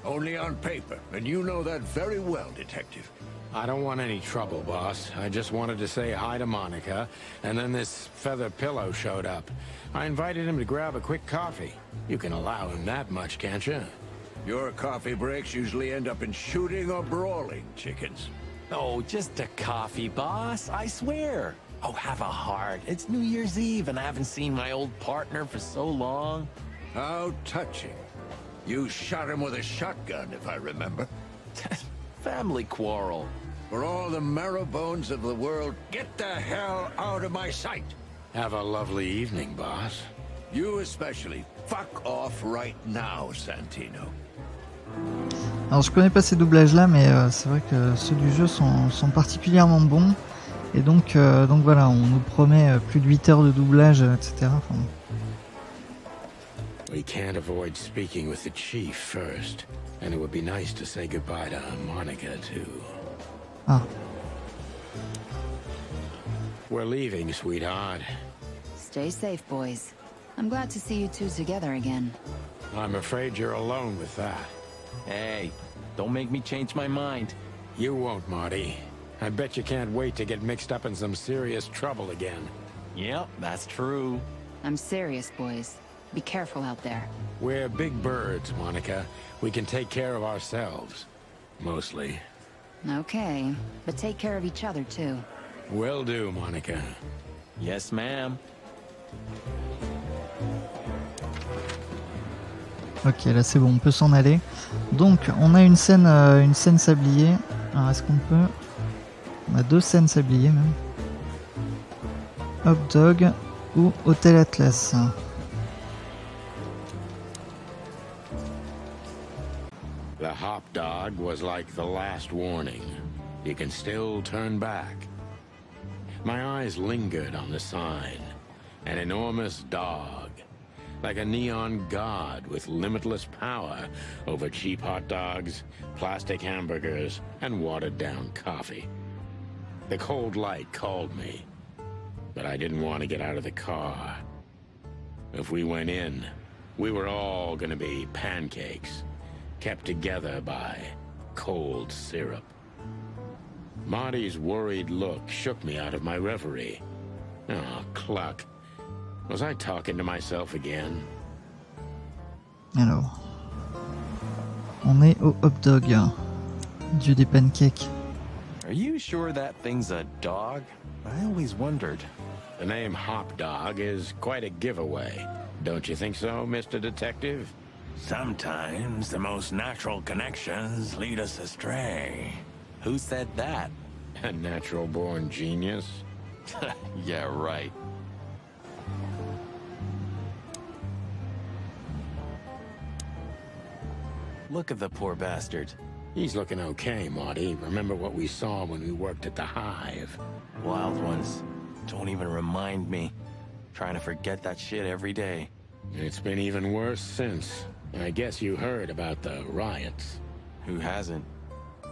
Only on paper, and you know that very well, Detective. I don't want any trouble, boss. I just wanted to say hi to Monica, and then this feather pillow showed up. I invited him to grab a quick coffee. You can allow him that much, can't you? Your coffee breaks usually end up in shooting or brawling, chickens. Oh, just a coffee, boss. I swear. Oh, have a heart. It's New Year's Eve, and I haven't seen my old partner for so long. How touching. You shot him with a shotgun, if I remember. Family quarrel. For all the marrow bones of the world, get the hell out of my sight! Have a lovely evening, boss. You especially. Fuck off right now, Santino. Alors je connais pas ces doublages là, mais c'est vrai que ceux du jeu sont particulièrement bons. Et donc voilà, on nous promet plus de 8 heures de doublage, etc. Enfin, We can't avoid speaking with the chief first, and it would be nice to say goodbye to Monica too. Ah. We're leaving, sweetheart. Stay safe, boys. I'm glad to see you two together again. I'm afraid you're alone with that. Hey, don't make me change my mind. You won't, Marty. I bet you can't wait to get mixed up in some serious trouble again. Yep, that's true. I'm serious, boys. Be careful out there. We're big birds, Monica. We can take care of ourselves. Mostly. Okay, but take care of each other too. Will do, Monica. Yes, ma'am. Ok, là c'est bon, on peut s'en aller. Donc, on a une scène sablier. Alors, est-ce qu'on peut... On a 2 scènes sablier même. Hot Dog ou Hôtel Atlas. The hop dog was like the last warning. You can still turn back. My eyes lingered on the sign. An enormous dog. Like a neon god with limitless power over cheap hot dogs, plastic hamburgers, and watered-down coffee. The cold light called me, but I didn't want to get out of the car. If we went in, we were all gonna be pancakes, kept together by cold syrup. Marty's worried look shook me out of my reverie. Oh, cluck. Was I talking to myself again? Alors, on est au hot dog, dieu des pancakes. Are you sure that thing's a dog? I always wondered. The name Hop Dog is quite a giveaway. Don't you think so, Mr. Detective? Sometimes the most natural connections lead us astray. Who said that? A natural-born genius? Yeah, right. Look at the poor bastard. He's looking okay, Marty. Remember what we saw when we worked at the Hive? Wild ones. Don't even remind me. Trying to forget that shit every day. It's been even worse since. I guess you heard about the riots. Who hasn't?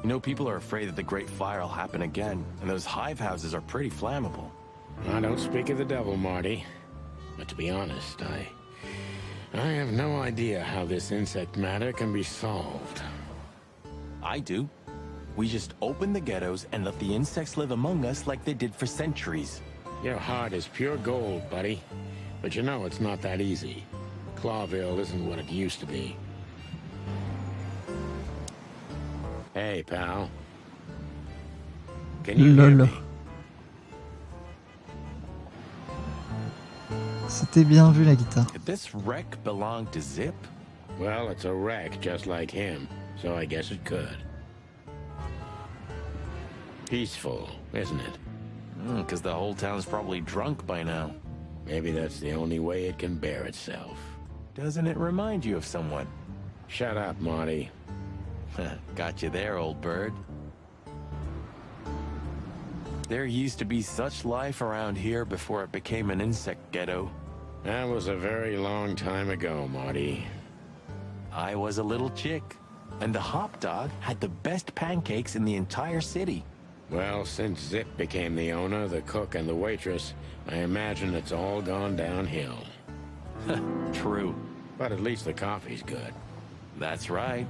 You know, people are afraid that the Great Fire will happen again, and those hive houses are pretty flammable. I don't speak of the devil, Marty. But to be honest, I have no idea how this insect matter can be solved. I do. We just open the ghettos and let the insects live among us like they did for centuries. Your heart is pure gold, buddy. But you know it's not that easy. Clawville isn't what it used to be. Hey, pal. Can you hear me? C'était bien vu la guitare. Did this wreck belong to Zip? Well, it's a wreck just like him, so I guess it could. Peaceful, isn't it? Because the whole town's probably drunk by now. Maybe that's the only way it can bear itself. Doesn't it remind you of someone? Shut up, Marty. Got you there, old bird. There used to be such life around here before it became an insect ghetto. That was a very long time ago, Marty. I was a little chick, and the hop dog had the best pancakes in the entire city. Well, since Zip became the owner, the cook, and the waitress, I imagine it's all gone downhill. True. But at least the coffee's good. That's right.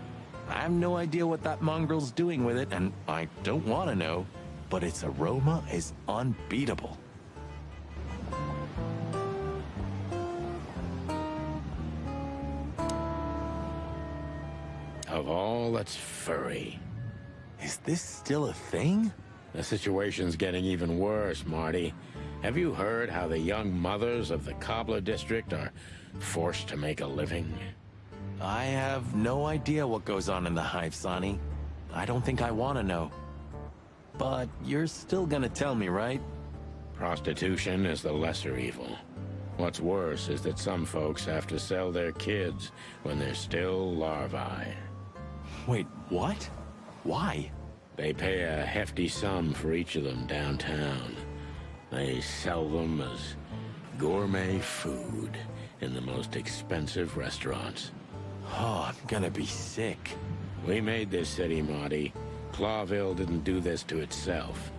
I have no idea what that mongrel's doing with it, and I don't want to know, but its aroma is unbeatable. Of all that's furry. Is this still a thing? The situation's getting even worse, Marty. Have you heard how the young mothers of the Cobbler District are forced to make a living? I have no idea what goes on in the hive, Sonny. I don't think I want to know. But you're still gonna tell me, right? Prostitution is the lesser evil. What's worse is that some folks have to sell their kids when they're still larvae. Wait, what? Why? They pay a hefty sum for each of them downtown. They sell them as gourmet food in the most expensive restaurants. Oh, I'm gonna be sick. We made this city, Marty. Clawville didn't do this to itself.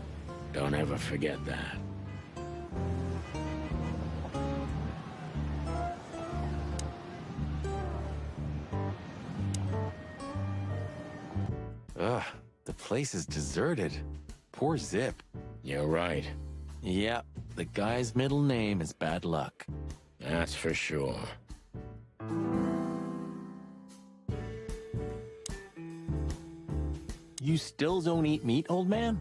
Don't ever forget that. Ugh, the place is deserted. Poor Zip. You're right. Yeah, the guy's middle name is Bad Luck. That's for sure. You still don't eat meat, old man?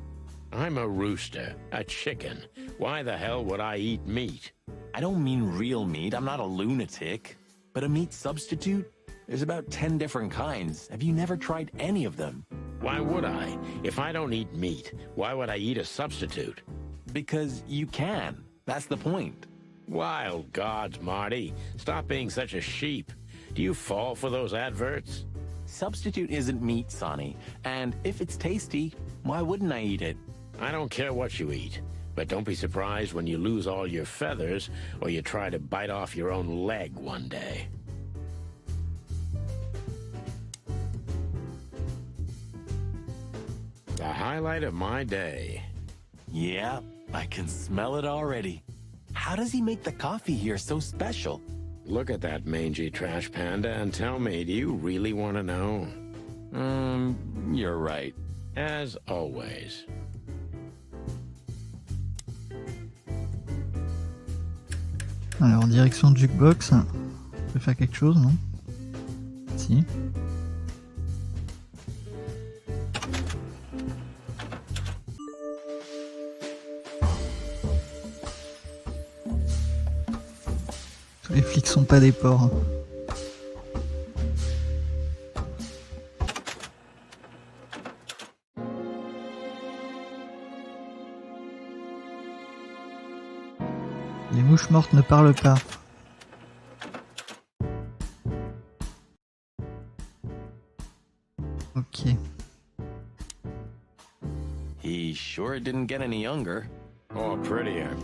I'm a rooster, a chicken. Why the hell would I eat meat? I don't mean real meat, I'm not a lunatic. But a meat substitute? There's about 10 different kinds. Have you never tried any of them? Why would I? If I don't eat meat, why would I eat a substitute? Because you can. That's the point. Wild gods, Marty. Stop being such a sheep. Do you fall for those adverts? Substitute isn't meat, Sonny. And if it's tasty, why wouldn't I eat it? I don't care what you eat. But don't be surprised when you lose all your feathers or you try to bite off your own leg one day. The highlight of my day. Yeah, I can smell it already. How does he make the coffee here so special? Look at that mangy trash panda and tell me, do you really want to know? You're right. As always. Alors, direction jukebox. On peut faire quelque chose, non? Si. Tous les flics sont pas des porcs. Les mouches mortes ne parlent pas. Ok. He sure didn't get any younger. Or prettier.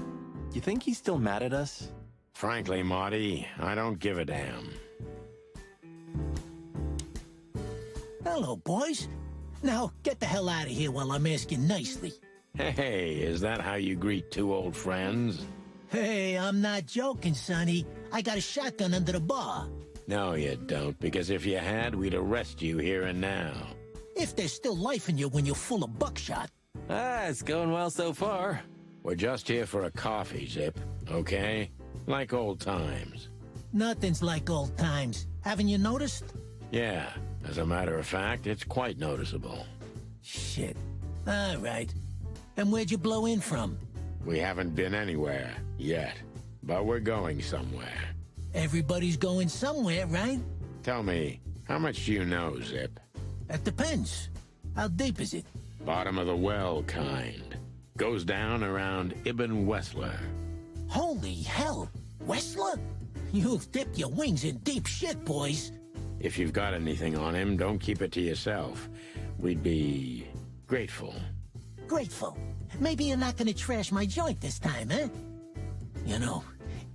You think he's still mad at us? Frankly, Marty, I don't give a damn. Hello, boys. Now, get the hell out of here while I'm asking nicely. Hey, is that how you greet two old friends? Hey, I'm not joking, Sonny. I got a shotgun under the bar. No, you don't, because if you had, we'd arrest you here and now. If there's still life in you when you're full of buckshot. It's going well so far. We're just here for a coffee, Zip, okay? Like old times. Nothing's like old times. Haven't you noticed? Yeah, as a matter of fact, it's quite noticeable. Shit. All right. And where'd you blow in from? We haven't been anywhere, yet. But we're going somewhere. Everybody's going somewhere, right? Tell me, how much do you know, Zip? That depends. How deep is it? Bottom of the well kind. Goes down around Ibn Wessler. Holy hell! Wessler? You've dipped your wings in deep shit, boys. If you've got anything on him, don't keep it to yourself. We'd be grateful. Grateful? Maybe you're not gonna trash my joint this time, eh? You know,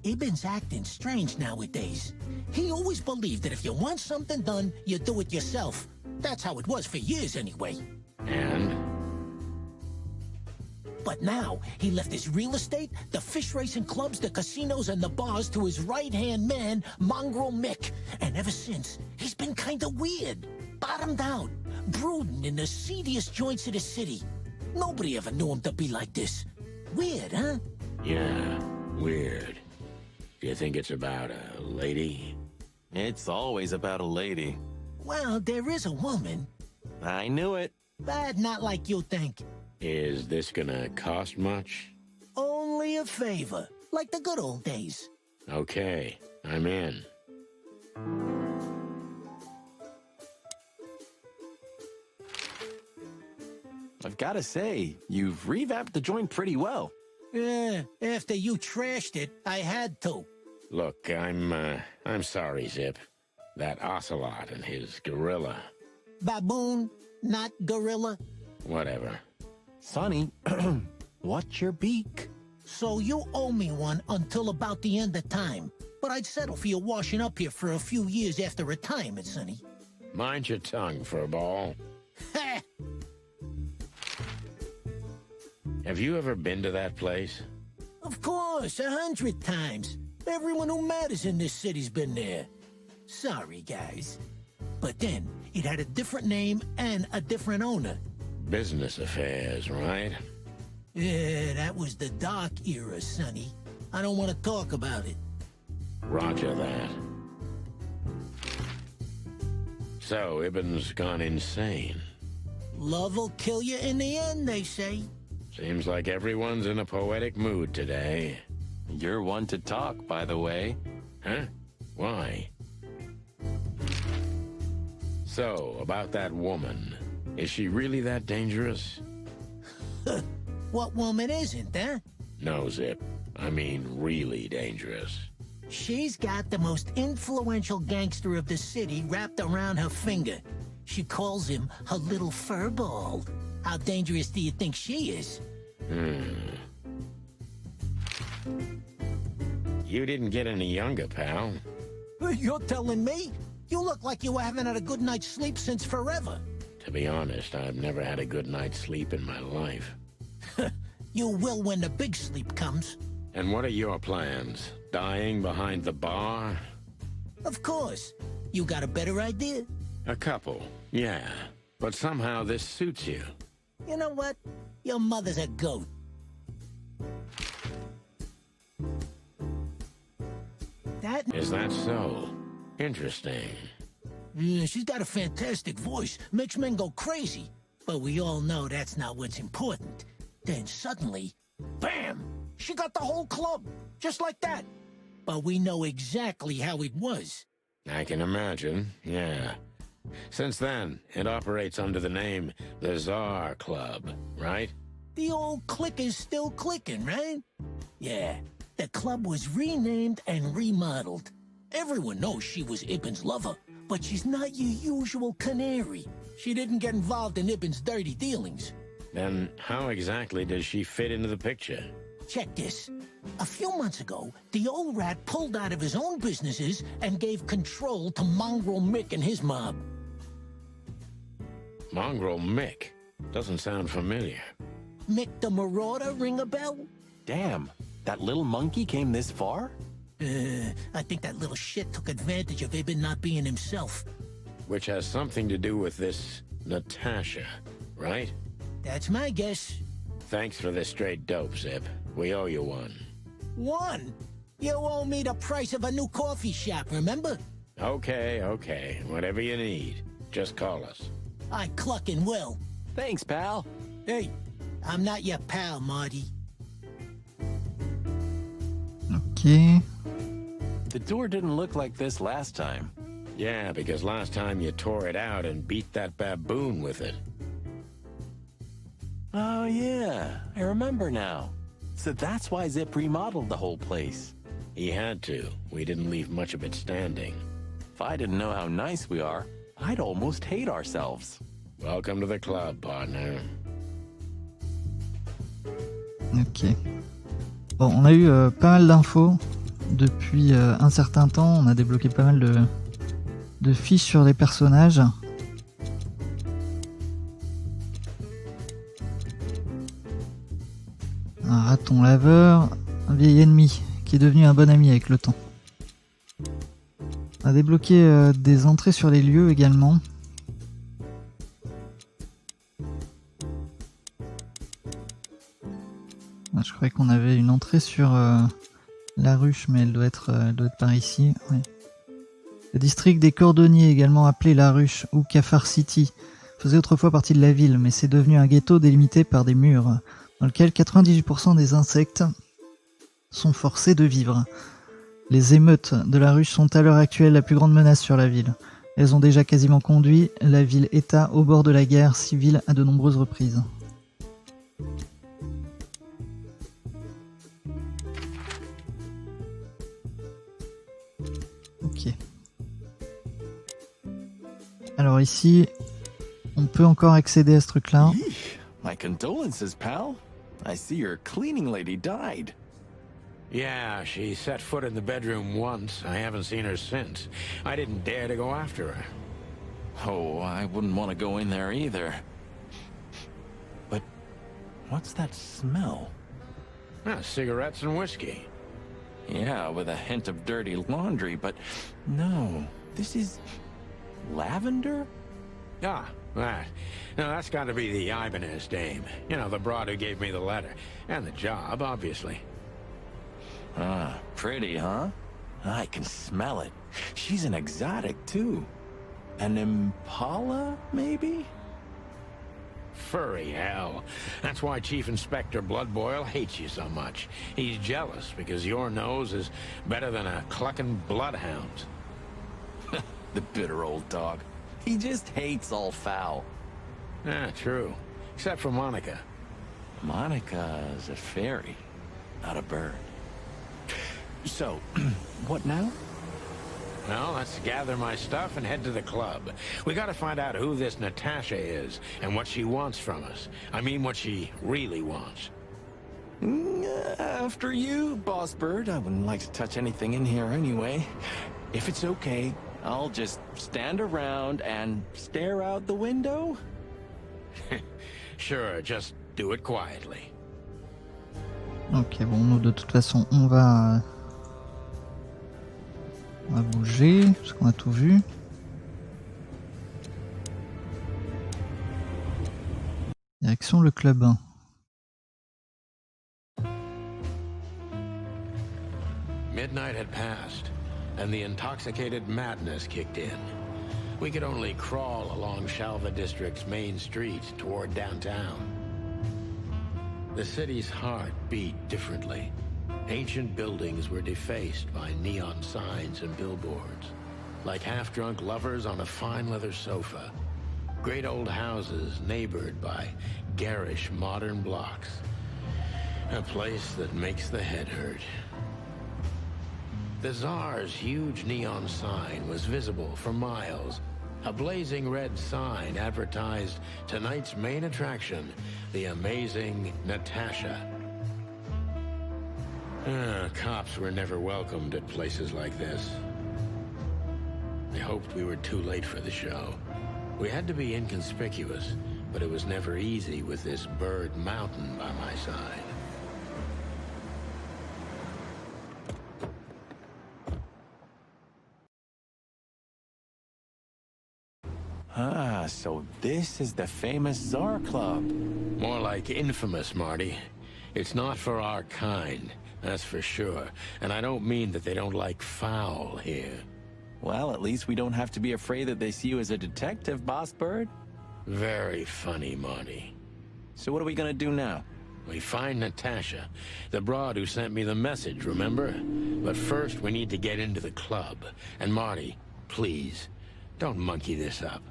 Ibn's acting strange nowadays. He always believed that if you want something done, you do it yourself. That's how it was for years anyway. And? But now, he left his real estate, the fish racing clubs, the casinos, and the bars to his right-hand man, Mongrel Mick. And ever since, he's been kinda weird. Bottomed out, brooding in the seediest joints of the city. Nobody ever knew him to be like this. Weird, huh? Yeah, weird. Do you think it's about a lady? It's always about a lady. Well, there is a woman. I knew it. But not like you think. Is this gonna cost much? Only a favor, like the good old days. Okay, I'm in. I've gotta say, you've revamped the joint pretty well. Yeah, after you trashed it, I had to. Look, I'm sorry, Zip. That ocelot and his gorilla. Baboon, not gorilla. Whatever. Sonny, what's your beak? So you owe me one until about the end of time. But I'd settle for you washing up here for a few years after retirement, Sonny. Mind your tongue, furball. Ha! Have you ever been to that place? Of course, 100 times. Everyone who matters in this city's been there. Sorry, guys. But then, it had a different name and a different owner. Business affairs, right? Yeah, that was the dark era, Sonny. I don't want to talk about it. Roger that. So, Ibn's gone insane. Love will kill you in the end, they say. Seems like everyone's in a poetic mood today. You're one to talk, by the way. Huh? Why? So, about that woman. Is she really that dangerous? What woman isn't, huh? No, Zip. I mean really dangerous. She's got the most influential gangster of the city wrapped around her finger. She calls him her little furball. How dangerous do you think she is? You didn't get any younger, pal. You're telling me? You look like you haven't had a good night's sleep since forever. To be honest, I've never had a good night's sleep in my life. You will when the big sleep comes. And what are your plans? Dying behind the bar? Of course. You got a better idea? A couple, yeah. But somehow this suits you. You know what? Your mother's a goat. Is that so? Interesting. Yeah, she's got a fantastic voice. Makes men go crazy. But we all know that's not what's important. Then suddenly, bam! She got the whole club. Just like that. But we know exactly how it was. I can imagine, yeah. Since then, it operates under the name the Tsar Club, right? The old click is still clicking, right? Yeah, the club was renamed and remodeled. Everyone knows she was Ibn's lover, but she's not your usual canary. She didn't get involved in Ibn's dirty dealings. Then how exactly does she fit into the picture? Check this. A few months ago, the old rat pulled out of his own businesses and gave control to Mongrel Mick and his mob. Mongrel Mick? Doesn't sound familiar. Mick the Marauder ring a bell? Damn, that little monkey came this far? I think that little shit took advantage of Ibn not being himself. Which has something to do with this Natasha, right? That's my guess. Thanks for this straight dope, Zip. We owe you one. One? You owe me the price of a new coffee shop, remember? Okay. Whatever you need. Just call us. I cluckin' will. Thanks, pal. Hey, I'm not your pal, Marty. Okay. The door didn't look like this last time. Yeah, because last time you tore it out and beat that baboon with it. Oh yeah, I remember now. So that's why Zip remodeled the whole place. He had to. We didn't leave much of it standing. If I didn't know how nice we are, I'd almost hate ourselves. Welcome to the club, partner. Ok. Bon, on a eu pas mal d'infos depuis un certain temps. On a débloqué pas mal de fiches sur les personnages. Un raton laveur, un vieil ennemi qui est devenu un bon ami avec le temps. On a débloqué des entrées sur les lieux également. Je croyais qu'on avait une entrée sur la ruche, mais elle doit être par ici. Ouais. Le district des cordonniers, également appelé la ruche ou Cafard City, faisait autrefois partie de la ville, mais c'est devenu un ghetto délimité par des murs, dans lequel 98% des insectes sont forcés de vivre. Les émeutes de la ruche sont à l'heure actuelle la plus grande menace sur la ville. Elles ont déjà quasiment conduit la ville-État au bord de la guerre civile à de nombreuses reprises. Ok. Alors ici, on peut encore accéder à ce truc-là. My condolences, pal. I see your cleaning lady died. Yeah, she set foot in the bedroom once. I haven't seen her since. I didn't dare to go after her. Oh, I wouldn't want to go in there either. But what's that smell? Cigarettes and whiskey. Yeah, with a hint of dirty laundry, but no, this is lavender? Ah, that. Now that's got to be the Ibanez dame. You know, the broad who gave me the letter. And the job, obviously. Ah, pretty, huh? I can smell it. She's an exotic, too. An impala, maybe? Furry hell. That's why Chief Inspector Bloodboil hates you so much. He's jealous because your nose is better than a clucking bloodhound. The bitter old dog. He just hates all foul. Ah, true. Except for Monica. Monica's a fairy, not a bird. So, what now? Well, let's gather my stuff and head to the club. We gotta find out who this Natasha is and what she wants from us. I mean, what she really wants. After you, Boss Bird. I wouldn't like to touch anything in here anyway. If it's okay, I'll just stand around and stare out the window? Sure, just do it quietly. Ok, bon, nous de toute façon, on va bouger, parce qu'on a tout vu. Direction le club. Midnight had passed, and the intoxicated madness kicked in. We could only crawl along Shalva District's main street toward downtown. The city's heart beat differently. Ancient buildings were defaced by neon signs and billboards, like half-drunk lovers on a fine leather sofa. Great old houses neighbored by garish modern blocks. A place that makes the head hurt. The Tsar's huge neon sign was visible for miles. A blazing red sign advertised tonight's main attraction, the amazing Natasha. Cops were never welcomed at places like this. I hoped we were too late for the show. We had to be inconspicuous, but it was never easy with this bird mountain by my side. Ah, so this is the famous Tsar Club. More like infamous, Marty. It's not for our kind, that's for sure. And I don't mean that they don't like foul here. Well, at least we don't have to be afraid that they see you as a detective, Boss Bird. Very funny, Marty. So what are we gonna do now? We find Natasha, the broad who sent me the message, remember? But first we need to get into the club. And Marty, please, don't monkey this up.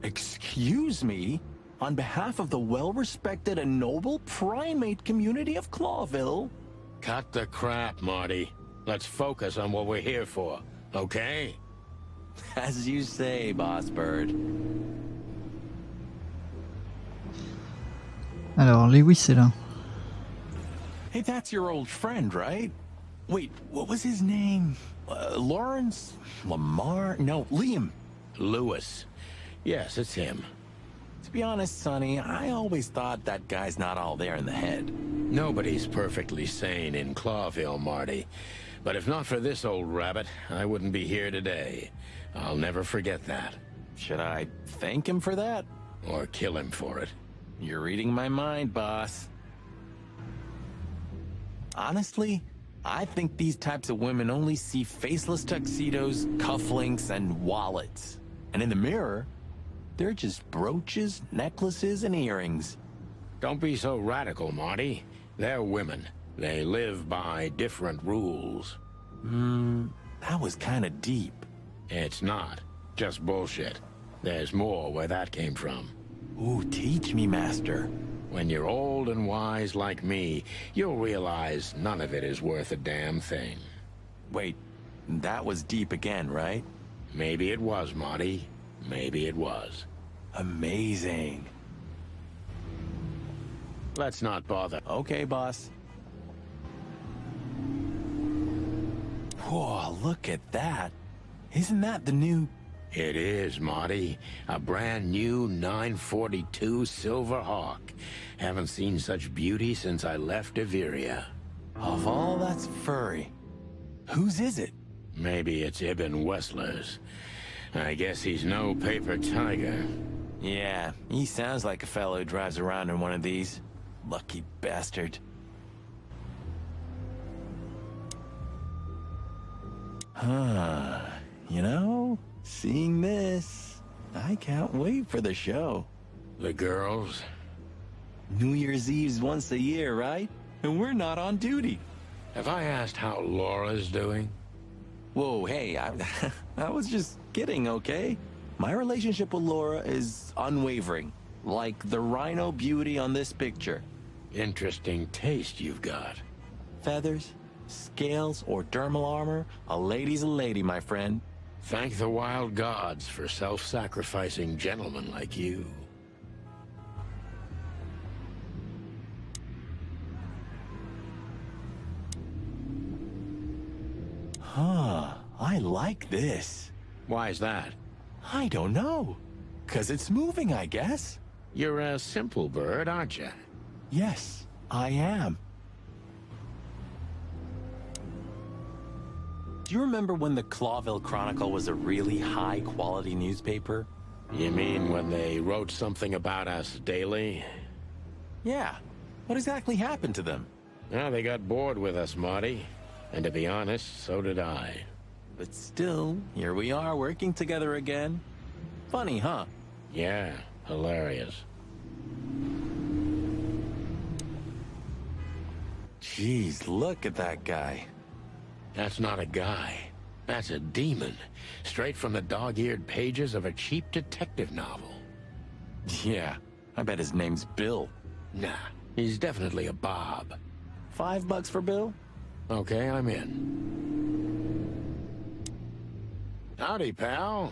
Excuse me? On behalf of the well-respected and noble primate community of Clawville? Cut the crap, Marty. Let's focus on what we're here for, okay? As you say, Boss Bird. Alors, Lewis est là. Hey, that's your old friend, right? Wait, what was his name? Lawrence? Lamar? No, Liam. Lewis. Yes, it's him. To be honest, Sonny, I always thought that guy's not all there in the head. Nobody's perfectly sane in Clawville, Marty. But if not for this old rabbit, I wouldn't be here today. I'll never forget that. Should I thank him for that? Or kill him for it? You're reading my mind, boss. Honestly, I think these types of women only see faceless tuxedos, cufflinks, and wallets. And in the mirror, they're just brooches, necklaces, and earrings. Don't be so radical, Marty. They're women. They live by different rules. That was kind of deep. It's not. Just bullshit. There's more where that came from. Ooh, teach me, Master. When you're old and wise like me, you'll realize none of it is worth a damn thing. Wait, that was deep again, right? Maybe it was, Marty. Maybe it was. Amazing. Let's not bother. Okay, boss. Whoa, look at that. Isn't that the new... It is, Marty. A brand new 942 Silver Hawk. Haven't seen such beauty since I left Iveria. Of all that's furry, whose is it? Maybe it's Ibn Wessler's. I guess he's no paper tiger. Yeah, he sounds like a fellow who drives around in one of these. Lucky bastard. You know, seeing this, I can't wait for the show. The girls? New Year's Eve's once a year, right? And we're not on duty. Have I asked how Laura's doing? Whoa, hey, I was just kidding, okay? My relationship with Laura is unwavering, like the rhino beauty on this picture. Interesting taste you've got. Feathers, scales, or dermal armor, a lady's a lady, my friend. Thank the wild gods for self-sacrificing gentlemen like you. I like this. Why's that? I don't know. 'Cause it's moving, I guess. You're a simple bird, aren't you? Yes, I am. Do you remember when the Clawville Chronicle was a really high-quality newspaper? You mean when they wrote something about us daily? Yeah. What exactly happened to them? Well, they got bored with us, Marty. And to be honest, so did I. But still, here we are working together again. Funny, huh? Yeah, hilarious. Jeez, look at that guy. That's not a guy. That's a demon. Straight from the dog-eared pages of a cheap detective novel. Yeah, I bet his name's Bill. Nah, he's definitely a Bob. $5 for Bill? Okay, I'm in. Howdy, pal.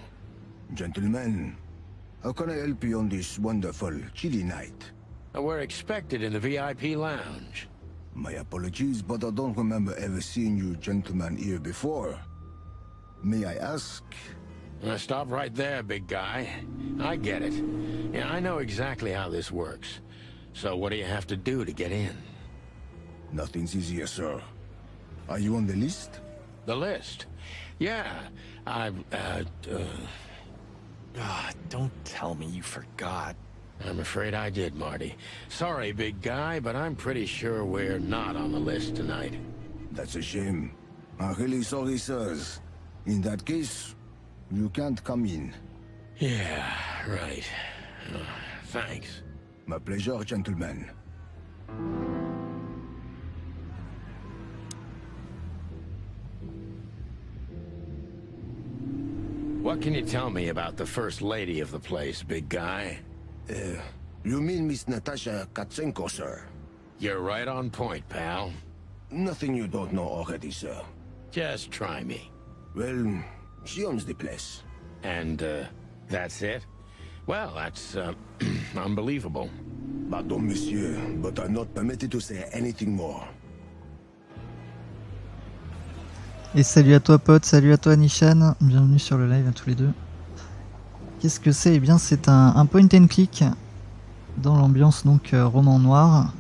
Gentlemen, how can I help you on this wonderful, chilly night? We're expected in the VIP lounge. My apologies, but I don't remember ever seeing you gentlemen here before. May I ask? Stop right there, big guy. I get it. Yeah, I know exactly how this works. So what do you have to do to get in? Nothing's easier, sir. Are you on the list? The list? Yeah, don't tell me you forgot. I'm afraid I did, Marty. Sorry, big guy, but I'm pretty sure we're not on the list tonight. That's a shame. I'm really sorry, sirs. In that case, you can't come in. Yeah, right. Thanks. My pleasure, gentlemen. What can you tell me about the first lady of the place, big guy? You mean Miss Natasha Katsenko, sir? You're right on point, pal. Nothing you don't know already, sir. Just try me. Well, she owns the place. And, that's it? Well, that's, unbelievable. Pardon, monsieur, but I'm not permitted to say anything more. Et salut à toi pote, salut à toi Nishan, bienvenue sur le live à tous les deux. Qu'est-ce que c'est? Eh bien c'est un point and click dans l'ambiance donc roman noir.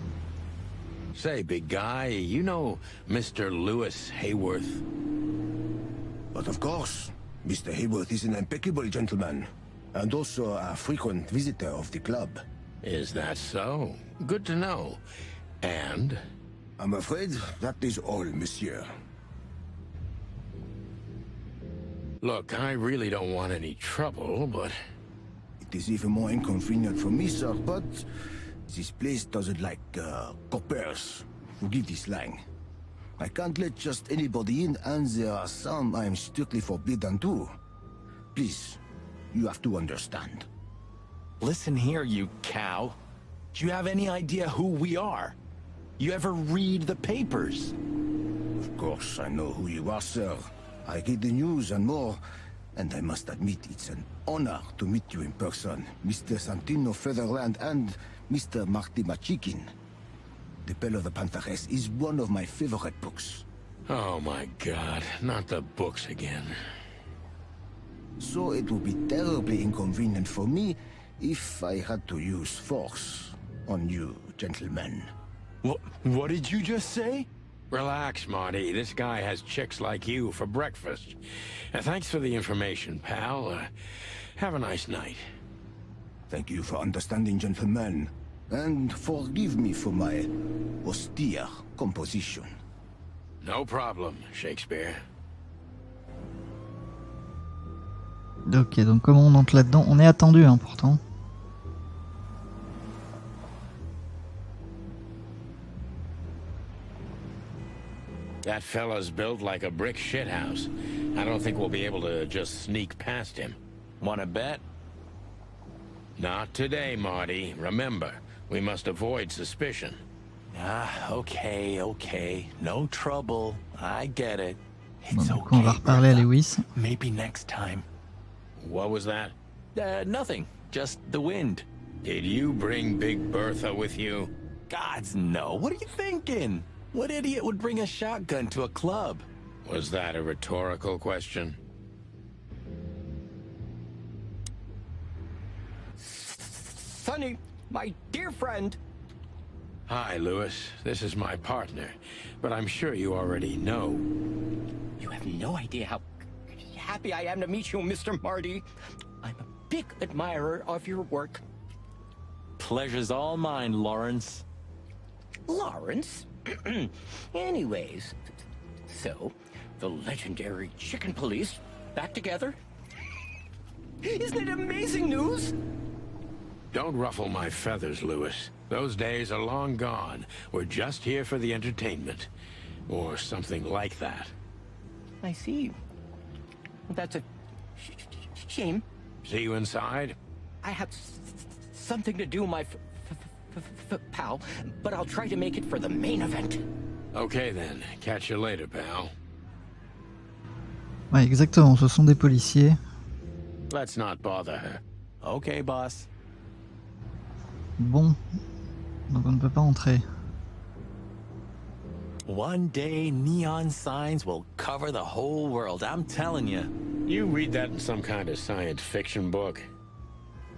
Say, big guy, you know Mr. Lewis Hayworth? But of course, Mr. Hayworth is an impeccable gentleman, and also a frequent visitor of the club. Is that so? Good to know. And? I'm afraid that is all, monsieur. Look, I really don't want any trouble, but... It is even more inconvenient for me, sir, but this place doesn't like, coppers. Forgive the slang. I can't let just anybody in, and there are some I am strictly forbidden to. Please, you have to understand. Listen here, you cow. Do you have any idea who we are? You ever read the papers? Of course, I know who you are, sir. I read the news and more, and I must admit it's an honor to meet you in person, Mr. Santino Featherland and Mr. Marty Machikin. The Bell of the Pantheress is one of my favorite books. Oh my god, not the books again. So it would be terribly inconvenient for me if I had to use force on you, gentlemen. What did you just say? Relax, Marty. This guy has chicks like you for breakfast. Thanks for the information, pal. Have a nice night. Thank you for understanding, gentlemen. And forgive me for my austere composition. No problem, Shakespeare. Ok, donc comment on entre là-dedans? On est attendu, hein, pourtant. That fella's built like a brick shithouse. I don't think we'll be able to just sneak past him. Wanna bet? Not today, Marty. Remember, we must avoid suspicion. Okay. No trouble. I get it. It's Bon, on va reparler à Lewis. Maybe next time. What was that? Nothing. Just the wind. Did you bring Big Bertha with you? Gods, no. What are you thinking? What idiot would bring a shotgun to a club? Was that a rhetorical question? Sonny, my dear friend. Hi, Lewis. This is my partner, but I'm sure you already know. You have no idea how happy I am to meet you, Mr. Marty. I'm a big admirer of your work. Pleasure's all mine, Lawrence. Lawrence? Anyways, so, the legendary chicken police back together? Isn't it amazing news? Don't ruffle my feathers, Lewis. Those days are long gone. We're just here for the entertainment. Or something like that. I see. That's a shame. See you inside? I have something to do, my pal, but I'll try to make it for the main event. Okay then. Catch you later, pal. Ouais, exactement, ce sont des policiers. Let's not bother her. Okay, boss. Bon, donc on ne peut pas entrer. One day, neon signs will cover the whole world, I'm telling you. You read that in some kind of science fiction book?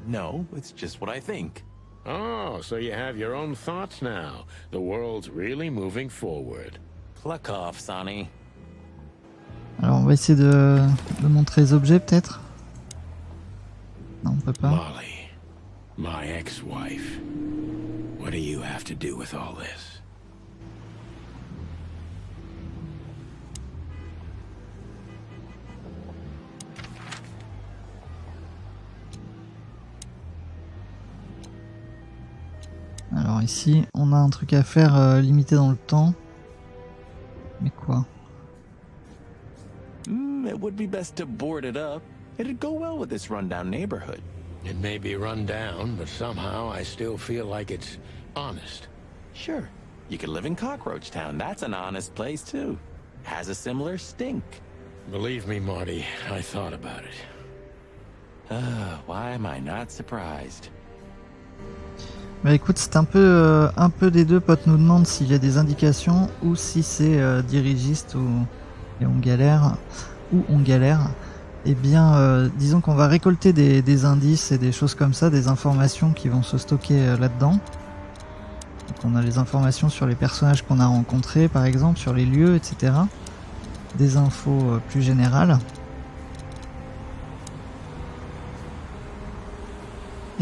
No, it's just what I think. Oh, so you have your own thoughts now. The world's really moving forward. Cluck off, Sonny. Alors on va essayer de montrer les objets peut-être. Non, on peut pas. Molly, my ex-wife. What do you have to do with all this? Alors ici, on a un truc à faire limité dans le temps. Mais quoi? It would be best to board it up. It'd go well with this rundown neighborhood. It may be run down, but somehow I still feel like it's honest. Sure. You could live in Cockroach Town. That's an honest place, too. has a similar stink. Believe me, Marty, I thought about it. Why am I not surprised? Bah écoute, c'est un peu des deux. Pote nous demande s'il y a des indications ou si c'est dirigiste ou et on galère ou on galère. Eh bien, disons qu'on va récolter des indices et des choses comme ça, des informations qui vont se stocker là-dedans. Donc on a les informations sur les personnages qu'on a rencontrés, par exemple, sur les lieux, etc. Des infos plus générales.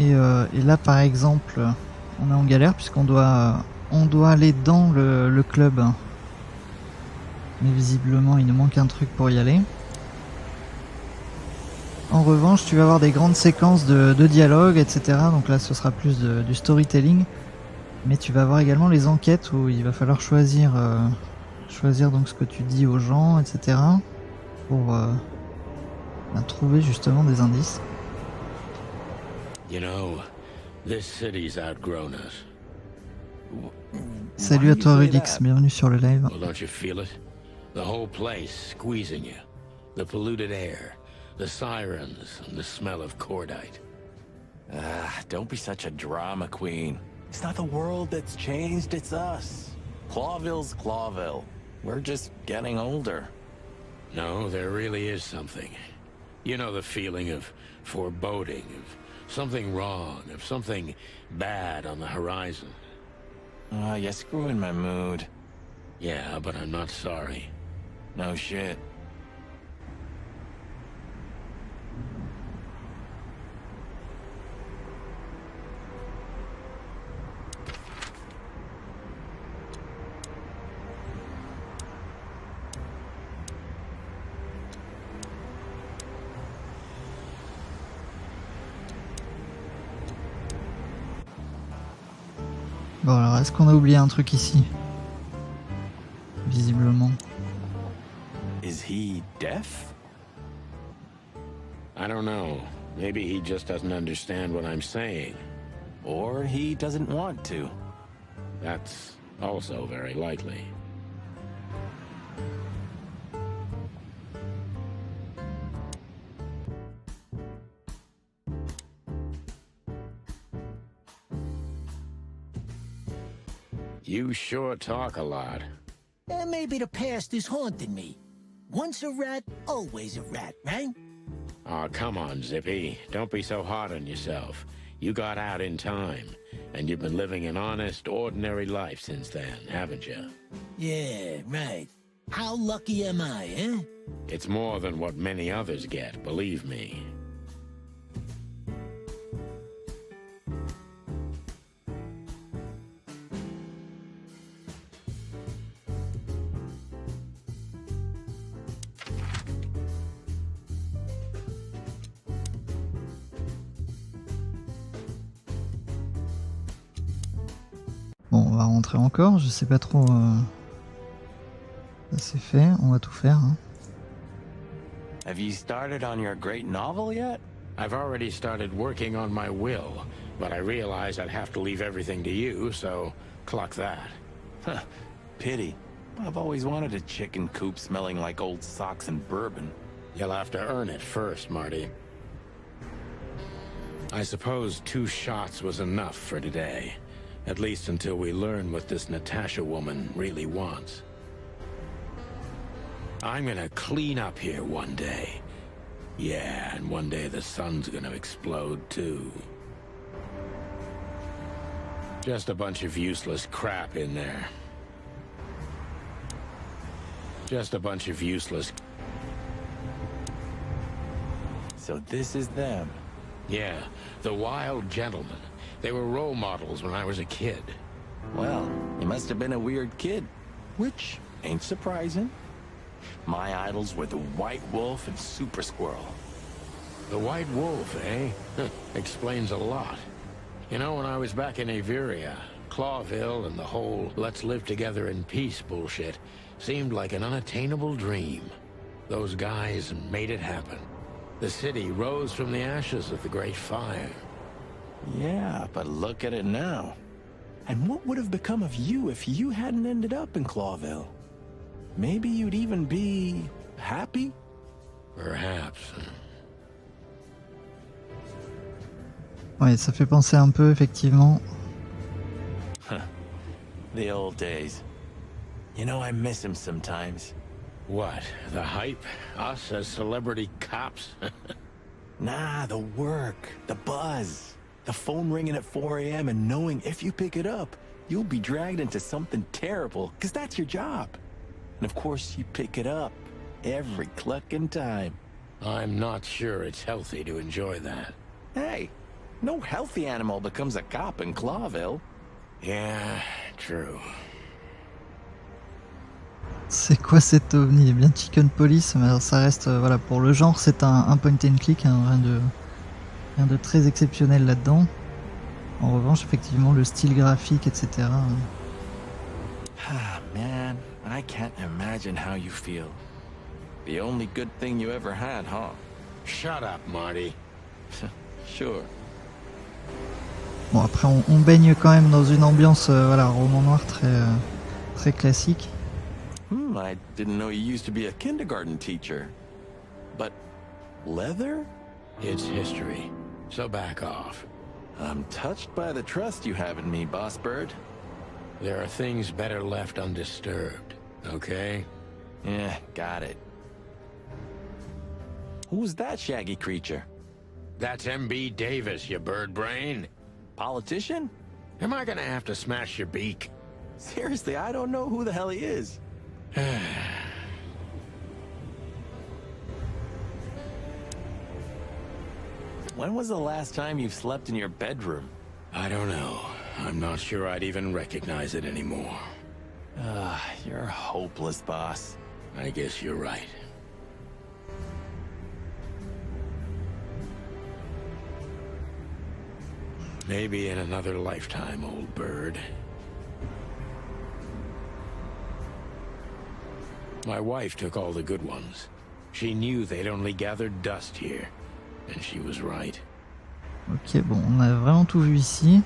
Et là, par exemple, on est en galère puisqu'on doit aller dans le club. Mais visiblement, il nous manque un truc pour y aller. En revanche, tu vas avoir des grandes séquences de dialogue, etc. Donc là, ce sera plus du storytelling. Mais tu vas avoir également les enquêtes où il va falloir choisir donc ce que tu dis aux gens, etc. pour trouver justement des indices. You know, this city's outgrown us. Salut à toi Rudix, bienvenue sur le live. Well, don't you feel it? The whole place squeezing you. The polluted air, the sirens, and the smell of cordite. Don't be such a drama queen. It's not the world that's changed, it's us. Clawville's Clawville. We're just getting older. No, there really is something. You know the feeling of foreboding, of something wrong, of something bad on the horizon. You're screwing my mood. Yeah, but I'm not sorry. No shit. Bon alors, est-ce qu'on a oublié un truc ici? Visiblement. Is he deaf? I don't know. Maybe he just doesn't understand what I'm saying. Or he doesn't want to. That's also very likely. You sure talk a lot. Maybe the past is haunting me. Once a rat, always a rat, right? Oh, come on, Zippy. Don't be so hard on yourself. You got out in time, and you've been living an honest, ordinary life since then, haven't you? Yeah, right. How lucky am I, eh? It's more than what many others get, believe me. Bon, on va rentrer encore, je sais pas trop... Ça c'est fait, on va tout faire. Hein. Have you started on your great novel yet? I've already started working on my will, but I realized I'd have to leave everything to you, so cluck that. Huh, pity. I've always wanted a chicken coop smelling like old socks and bourbon. You'll have to earn it first, Marty. I suppose 2 shots was enough for today. At least until we learn what this Natasha woman really wants. I'm gonna clean up here one day. Yeah, and one day the sun's gonna explode too. Just a bunch of useless crap in there. Just a bunch of useless... So this is them. Yeah, the wild gentlemen. They were role models when I was a kid. Well, you must have been a weird kid. Which ain't surprising. My idols were the White Wolf and Super Squirrel. The White Wolf, eh? Explains a lot. You know, when I was back in Averia, Clawville and the whole let's live together in peace bullshit seemed like an unattainable dream. Those guys made it happen. The city rose from the ashes of the Great Fire. Yeah, but look at it now. And what would have become of you if you hadn't ended up in Clawville? maybe you'd even be happy? Perhaps. Ouais, ça fait penser un peu, effectivement. The old days. You know, I miss him sometimes. What? The hype? Us as celebrity cops? Nah, the work, the buzz, the phone ringing at 4 a.m. and knowing if you pick it up, you'll be dragged into something terrible, because that's your job. And of course, you pick it up every clucking time. I'm not sure it's healthy to enjoy that. Hey, no healthy animal becomes a cop in Clawville. Yeah, true. C'est quoi cet ovni? Eh bien, Chicken Police, mais alors ça reste, voilà, pour le genre, c'est un point and click, hein, rien de très exceptionnel là-dedans. En revanche, effectivement, le style graphique, etc. Ah, man, I can't imagine how you feel. The only good thing you ever had, huh? Shut up, Marty. Sure. Bon, après, on baigne quand même dans une ambiance, voilà, roman noir très classique. I didn't know you used to be a kindergarten teacher. But leather? It's history, so back off. I'm touched by the trust you have in me, Boss Bird. There are things better left undisturbed, okay? Yeah, got it. Who's that shaggy creature? That's M.B. Davis, you bird brain. Politician? Am I gonna have to smash your beak? Seriously, I don't know who the hell he is. When was the last time you slept in your bedroom? I don't know. I'm not sure I'd even recognize it anymore. You're hopeless, boss. I guess you're right. Maybe in another lifetime, old bird. My wife took all the good ones. She knew they'd only gathered dust here. And she was right. Ok, bon, on a vraiment tout vu ici.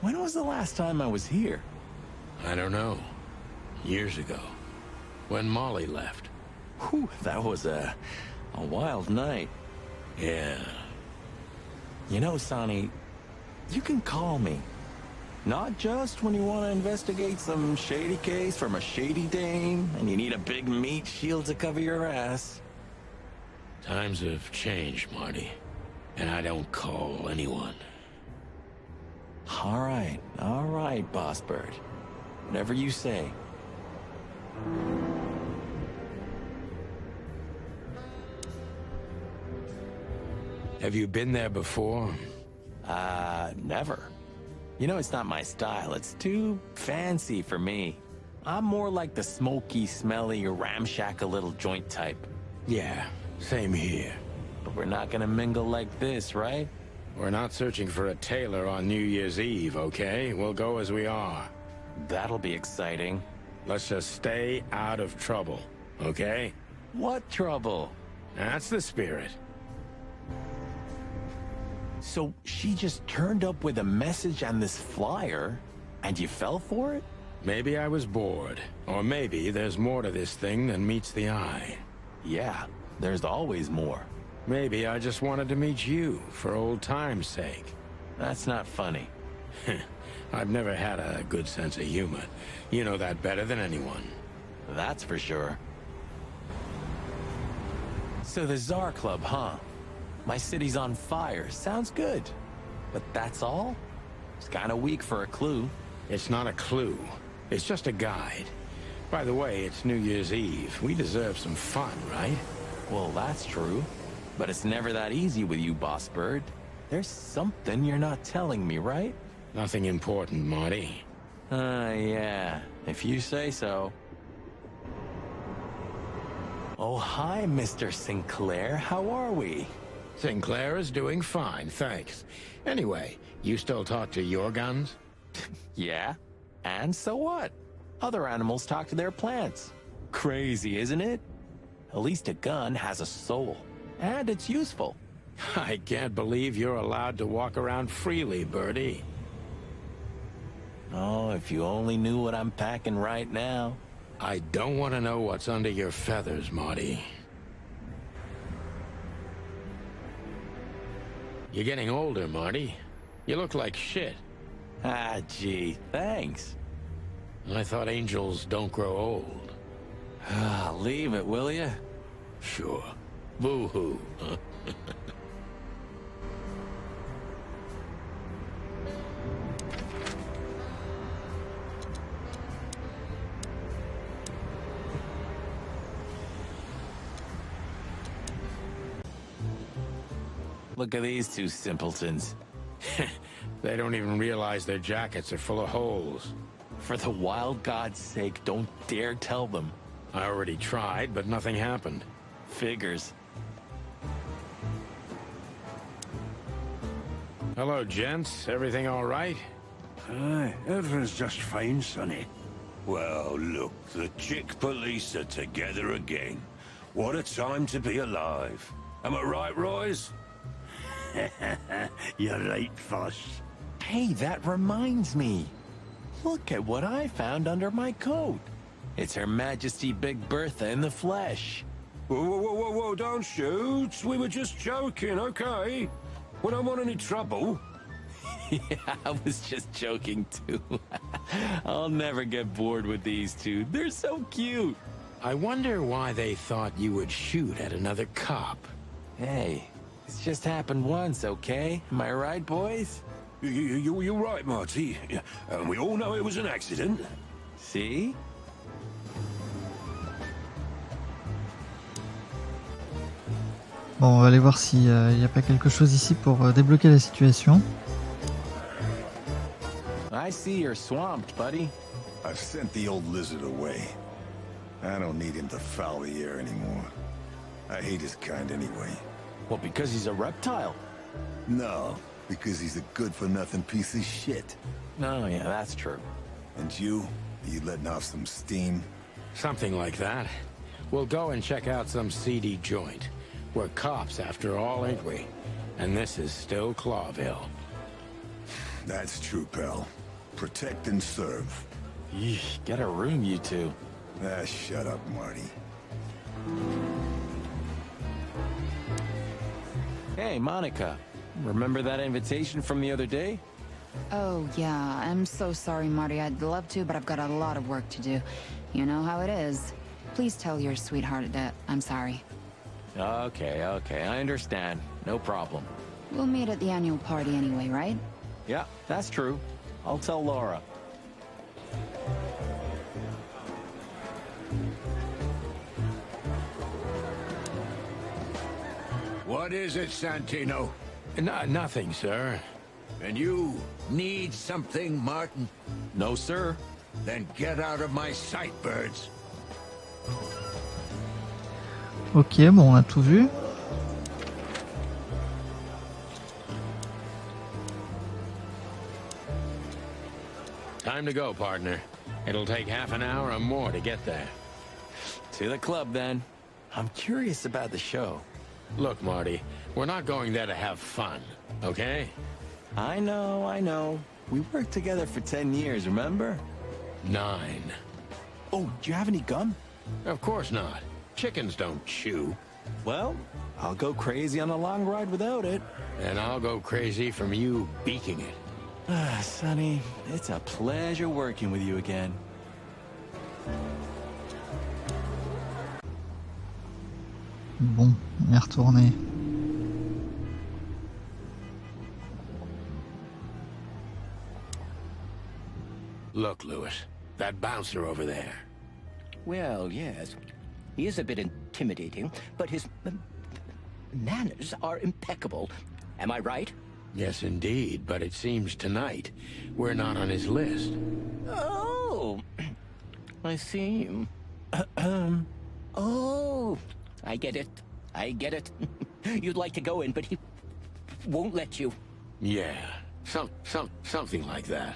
When was the last time I was here? I don't know. Years ago. When Molly left. Whew, that was a wild night. Yeah. You know, Sonny, you can call me. Not just when you want to investigate some shady case from a shady dame and you need a big meat shield to cover your ass. Times have changed, Marty. And I don't call anyone. All right, Boss Bird. Whatever you say. Have you been there before? Never. You know, it's not my style. It's too fancy for me. I'm more like the smoky, smelly, ramshackle little joint type. Yeah, same here. But we're not gonna mingle like this, right? We're not searching for a tailor on New Year's Eve, okay? We'll go as we are. That'll be exciting. Let's just stay out of trouble, okay? What trouble? That's the spirit. So she just turned up with a message and this flyer, and you fell for it? Maybe I was bored. Or maybe there's more to this thing than meets the eye. Yeah, there's always more. Maybe I just wanted to meet you, for old time's sake. That's not funny. I've never had a good sense of humor. You know that better than anyone. That's for sure. So the Tsar Club, huh? My city's on fire. Sounds good. But that's all? It's kind of weak for a clue. It's not a clue. It's just a guide. By the way, it's New Year's Eve. We deserve some fun, right? Well, that's true. But it's never that easy with you, Boss Bird. There's something you're not telling me, right? Nothing important, Marty. Yeah. If you say so. Oh, hi, Mr. Sinclair. How are we? Sinclair is doing fine, thanks. Anyway, you still talk to your guns? Yeah. And so what? Other animals talk to their plants. Crazy, isn't it? At least a gun has a soul. And it's useful. I can't believe you're allowed to walk around freely, Birdie. Oh, if you only knew what I'm packing right now. I don't want to know what's under your feathers, Marty. You're getting older, Marty. You look like shit. Ah, gee, thanks. I thought angels don't grow old. Leave it, will ya? Sure. Boo-hoo, huh? Look at these two simpletons. They don't even realize their jackets are full of holes. For the wild God's sake, don't dare tell them. I already tried, but nothing happened. Figures. Hello, gents. Everything all right? Aye, everything's just fine, Sonny. Well, look, the chick police are together again. What a time to be alive. Am I right, Royce? You're right, Foss. Hey, that reminds me. Look at what I found under my coat. It's Her Majesty Big Bertha in the flesh. Whoa, whoa, whoa, whoa, whoa, don't shoot. We were just joking, okay? We don't want any trouble. Yeah, I was just joking too. I'll never get bored with these two. They're so cute. I wonder why they thought you would shoot at another cop. Hey, it's just happened once, okay? Am I right, boys? You're right, Marty. And we all know it was an accident. See? Bon, on va aller voir s'il n'y a pas quelque chose ici pour débloquer la situation. I see you're swamped, buddy. I've sent the old lizard away. I don't need him to foul the air anymore. I hate his kind anyway. Well, because he's a reptile. No, because he's a good-for-nothing piece of shit. Oh, yeah, that's true. And you? Are you letting off some steam? Something like that. We'll go and check out some seedy joint. We're cops, after all, ain't we? And this is still Clawville. That's true, pal. Protect and serve. Yeesh, get a room, you two. Ah, shut up, Marty. Hey, Monica. Remember that invitation from the other day? Oh, yeah. I'm so sorry, Marty. I'd love to, but I've got a lot of work to do. You know how it is. Please tell your sweetheart that I'm sorry. Okay, I understand. No problem. We'll meet at the annual party anyway, right? Yeah, that's true. I'll tell Laura. What is it, Santino? Nothing, sir. And you need something, Martin? No, sir. Then get out of my sight, birds. Ok, bon, on a tout vu. Time to go, partner. It'll take half an hour or more to get there. To the club, then. I'm curious about the show. Look, Marty, we're not going there to have fun, okay? I know. We worked together for 10 years, remember? 9. Oh, do you have any gum? Of course not. Chickens don't chew. Well, I'll go crazy on a long ride without it. And I'll go crazy from you beaking it. Ah, Sonny, it's a pleasure working with you again. Bon, on est retourné. Look, Lewis, that bouncer over there. Well, yes. He is a bit intimidating, but his manners are impeccable. Am I right? Yes, indeed, but it seems tonight we're not on his list. Oh, I see. Oh, I get it. You'd like to go in, but he won't let you. Yeah, something like that.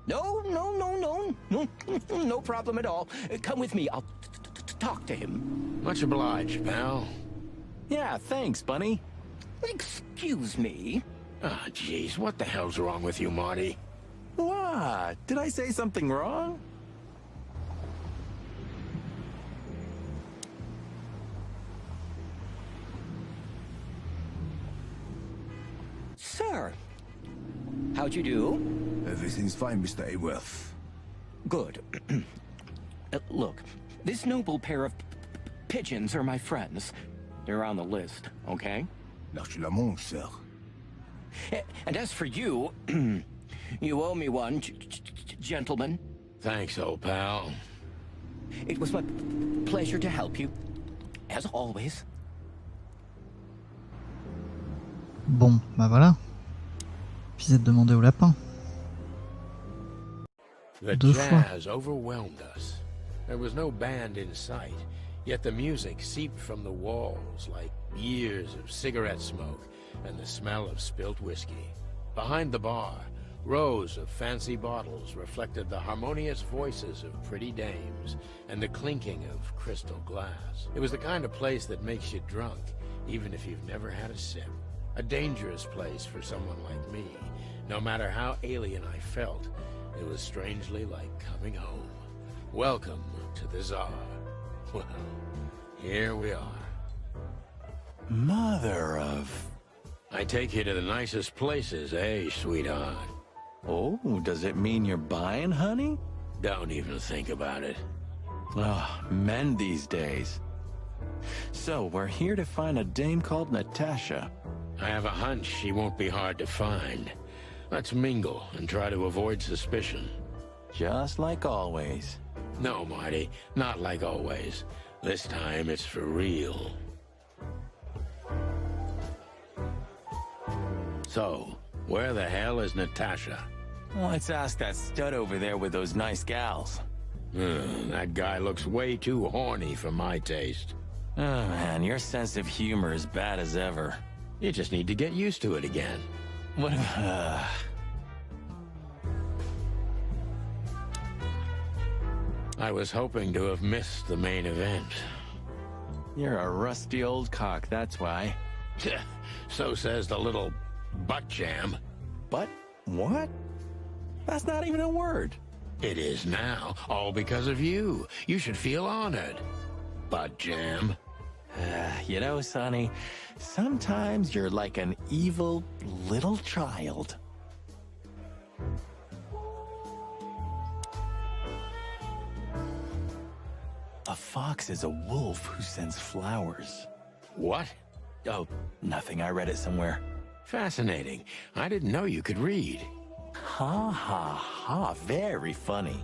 No problem at all. Come with me. I'll talk to him. Much obliged, pal. Yeah, thanks, Bunny. Excuse me. Ah, jeez, what the hell's wrong with you, Marty? What? Did I say something wrong? Sir, how'd you do? Everything's fine, Mr. Aworth. Good. Look, this noble pair of pigeons are my friends. They're on the list, okay? Naturellement, sir. And as for you, you owe me one, gentlemen. Thanks, old pal. It was my pleasure to help you, as always. Bon, bah voilà. Épisode demandé au lapin. The jazz overwhelmed us. There was no band in sight, yet the music seeped from the walls like years of cigarette smoke and the smell of spilt whiskey. Behind the bar, rows of fancy bottles reflected the harmonious voices of pretty dames and the clinking of crystal glass. It was the kind of place that makes you drunk, even if you've never had a sip. A dangerous place for someone like me. No matter how alien I felt, it was strangely like coming home. Welcome to the Tsar. Well, here we are. Mother of... I take you to the nicest places, eh, sweetheart? Oh, does it mean you're buying, honey? Don't even think about it. Oh, men these days. So, we're here to find a dame called Natasha. I have a hunch she won't be hard to find. Let's mingle and try to avoid suspicion. Just like always. No, Marty, not like always. This time it's for real. So, where the hell is Natasha? Well, let's ask that stud over there with those nice gals. That guy looks way too horny for my taste. Oh man, your sense of humor is bad as ever. You just need to get used to it again. What I was hoping to have missed the main event. You're a rusty old cock, that's why. So says the little butt jam. But what? That's not even a word. It is now, all because of you. You should feel honored. Butt jam. You know, Sonny, sometimes you're like an evil little child. A fox is a wolf who sends flowers. What? Oh, nothing. I read it somewhere. Fascinating. I didn't know you could read. Ha ha ha. Very funny.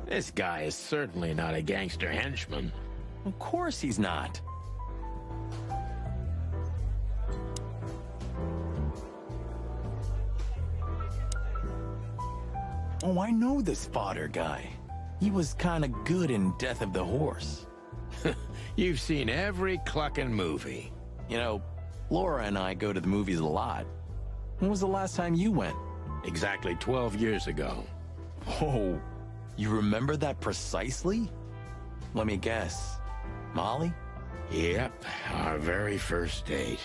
This guy is certainly not a gangster henchman. Of course he's not. Oh, I know this fodder guy. He was kinda good in Death of the Horse. You've seen every clucking movie. You know, Laura and I go to the movies a lot. When was the last time you went? Exactly 12 years ago. Oh, you remember that precisely? Let me guess. Molly? Yep, our very first date.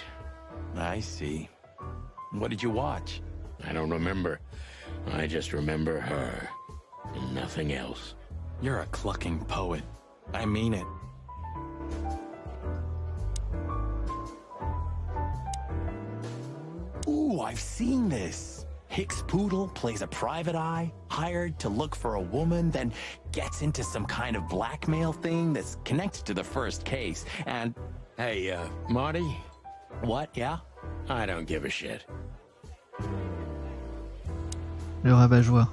I see. What did you watch? I don't remember. I just remember her, and nothing else. You're a clucking poet. I mean it. Ooh, I've seen this. Hicks Poodle plays a private eye, hired to look for a woman, then gets into some kind of blackmail thing that's connected to the first case, and... Hey, Marty? What, yeah? I don't give a shit. Le rabat-joie.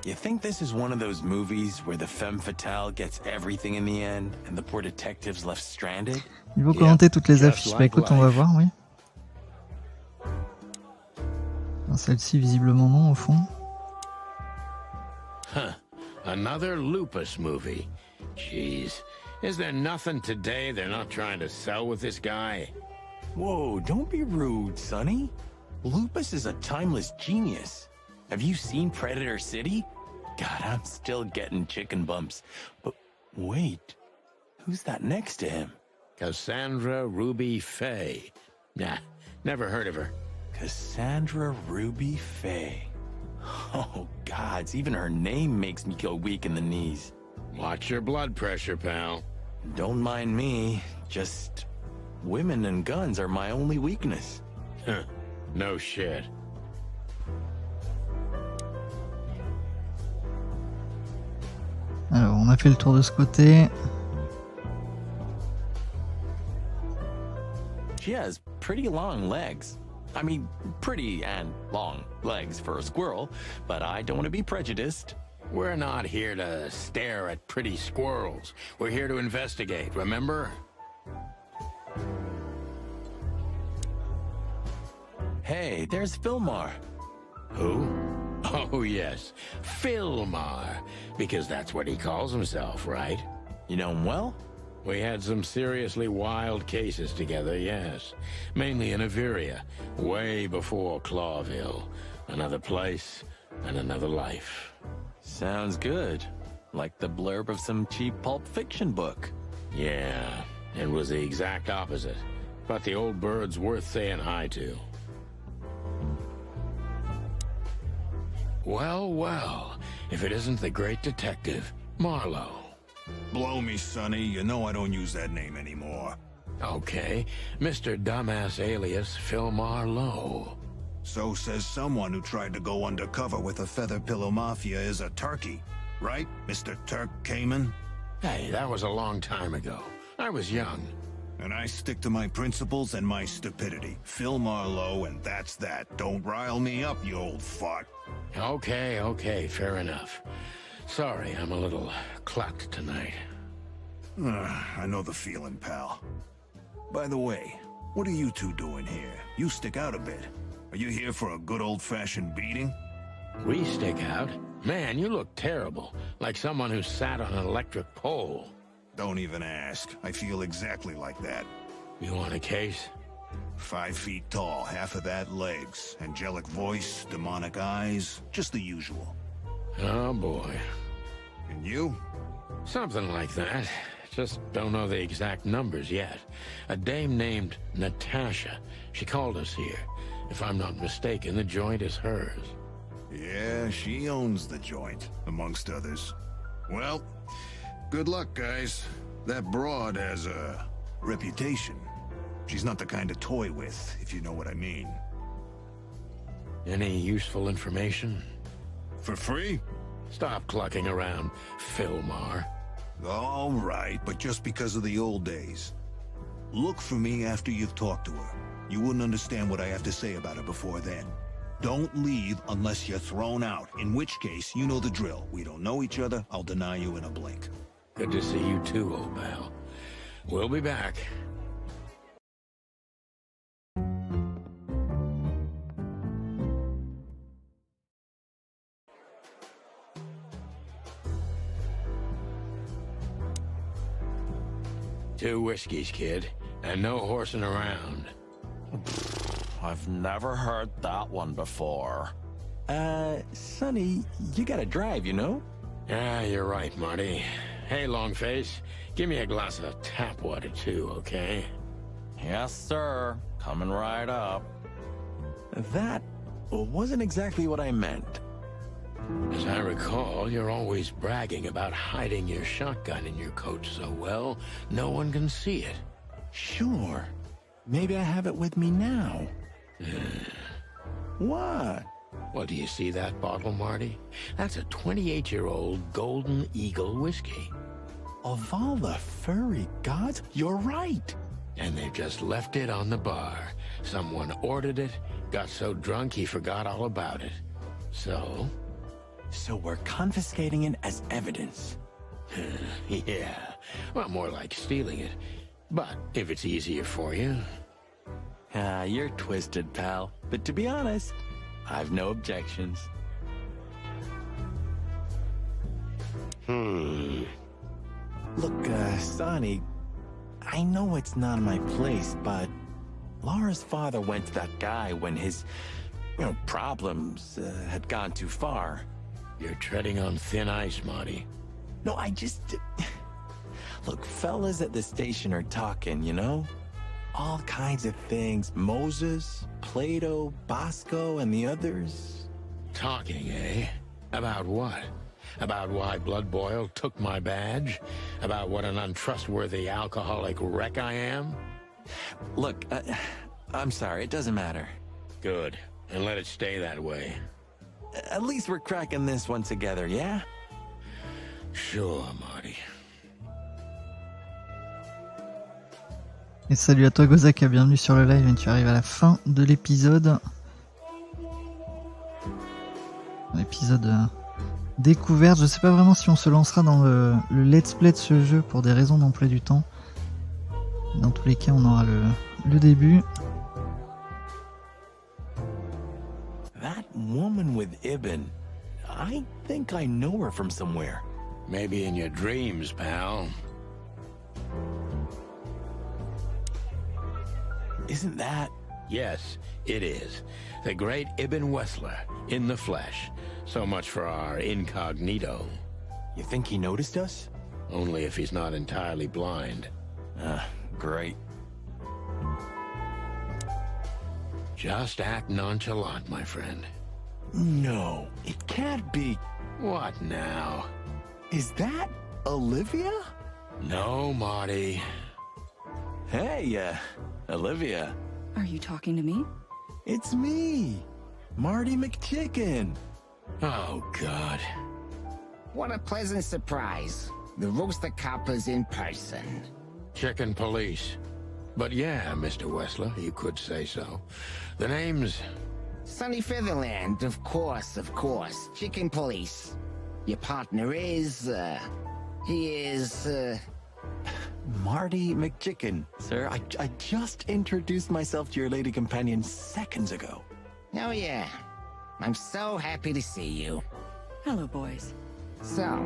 You think this is one of those movies where the femme fatale gets everything in the end and the poor detective's left stranded? Il faut commenter toutes les affiches. Bah écoute, on va voir, oui. Celle-ci, visiblement non, au fond. Huh. Another lupus movie. Jeez. Is there nothing today they're not trying to sell with this guy? Whoa, don't be rude, Sonny. Lupus is a timeless genius. Have you seen Predator City? God, I'm still getting chicken bumps. But wait, who's that next to him? Cassandra Ruby Faye. Nah, never heard of her. Cassandra Ruby Faye. Oh, gods, even her name makes me go weak in the knees. Watch your blood pressure, pal. Don't mind me, just women and guns are my only weakness. Huh, no shit. Alors, on a fait le tour de ce côté. She has pretty long legs. I mean, pretty and long legs for a squirrel, but I don't want to be prejudiced. We're not here to stare at pretty squirrels. We're here to investigate, remember? Hey, there's Filmar. Who? Oh, yes, Filmar. Because that's what he calls himself, right? You know him well? We had some seriously wild cases together, yes. Mainly in Averia, way before Clawville. Another place and another life. Sounds good. Like the blurb of some cheap pulp fiction book. Yeah, it was the exact opposite. But the old bird's worth saying hi to. Well, well, if it isn't the great detective, Marlowe. Blow me, Sonny. You know I don't use that name anymore. Okay, Mr. Dumbass alias Phil Marlowe. So says someone who tried to go undercover with a Feather Pillow Mafia is a turkey. Right, Mr. Turk Cayman? Hey, that was a long time ago. I was young. And I stick to my principles and my stupidity. Phil Marlowe, and that's that. Don't rile me up, you old fart. Okay, fair enough. Sorry, I'm a little clucked tonight. I know the feeling, pal. By the way, what are you two doing here? You stick out a bit. Are you here for a good old-fashioned beating? We stick out? Man, you look terrible. Like someone who sat on an electric pole. Don't even ask. I feel exactly like that. You want a case? 5 feet tall, half of that legs. Angelic voice, demonic eyes, just the usual. Oh boy. And you? Something like that. Just don't know the exact numbers yet. A dame named Natasha. She called us here. If I'm not mistaken, the joint is hers. Yeah, she owns the joint, amongst others. Well, good luck, guys. That broad has a reputation. She's not the kind to toy with, if you know what I mean. Any useful information? For free? Stop clucking around, Filmar. All right, but just because of the old days. Look for me after you've talked to her. You wouldn't understand what I have to say about her before then. Don't leave unless you're thrown out, in which case, you know the drill. We don't know each other, I'll deny you in a blink. Good to see you too, old pal. We'll be back. Two whiskeys, kid, and no horsing around. I've never heard that one before. Sonny, you gotta drive, you know? Yeah, you're right, Marty. Hey, Longface, give me a glass of tap water too, okay? Yes, sir. Coming right up. That wasn't exactly what I meant. As I recall, you're always bragging about hiding your shotgun in your coat so well, no one can see it. Sure. Maybe I have it with me now. What? Well, do you see that bottle, Marty? That's a 28-year-old Golden Eagle whiskey. Of all the furry gods, you're right. And they've just left it on the bar. Someone ordered it, got so drunk he forgot all about it. So we're confiscating it as evidence. Yeah, well, more like stealing it. But if it's easier for you. You're twisted, pal. But to be honest, I've no objections. Look, Sonny, I know it's not my place, but Laura's father went to that guy when his, problems had gone too far. You're treading on thin ice, Marty. No, I just... Look, fellas at the station are talking, you know? All kinds of things. Moses, Plato, Bosco, and the others. Talking, eh? About what? About why Blood Boil took my badge? About what an untrustworthy alcoholic wreck I am? Look, I'm sorry, it doesn't matter. Good, and let it stay that way. At least we're cracking this one together, yeah? Sure, Marty. Et salut à toi Gozak, bienvenue sur le live, et tu arrives à la fin de l'épisode. L'épisode découverte, je sais pas vraiment si on se lancera dans le let's play de ce jeu pour des raisons d'emploi du temps. Dans tous les cas, on aura le début. That woman with Ibn, I think I know her from somewhere. Maybe in your dreams, pal. Isn't that? Yes, it is. The great Ibn Wessler, in the flesh. So much for our incognito. You think he noticed us? Only if he's not entirely blind. Great. Just act nonchalant, my friend. No, it can't be. What now? Is that Olivia? No, Marty. Hey, Olivia. Are you talking to me? It's me, Marty McChicken. Oh, God. What a pleasant surprise. The Rooster Copper's in person. Chicken police. But yeah, Mr. Wessler, you could say so. The name's... Sunny Featherland, of course. Chicken police. Your partner is, he is, Marty McChicken, sir. I just introduced myself to your lady companion seconds ago. Oh yeah. I'm so happy to see you. Hello, boys. So,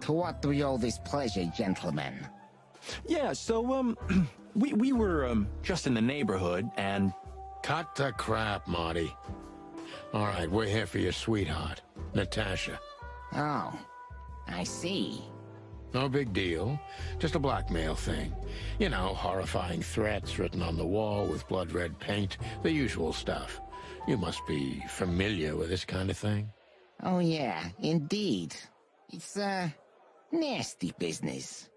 to what do we owe this pleasure, gentlemen? Yeah, so, we were, just in the neighborhood, and... Cut the crap, Marty. All right, we're here for your sweetheart, Natasha. Oh, I see. No big deal. Just a blackmail thing. You know, horrifying threats written on the wall with blood-red paint. The usual stuff. You must be familiar with this kind of thing. Oh yeah, indeed. It's, nasty business.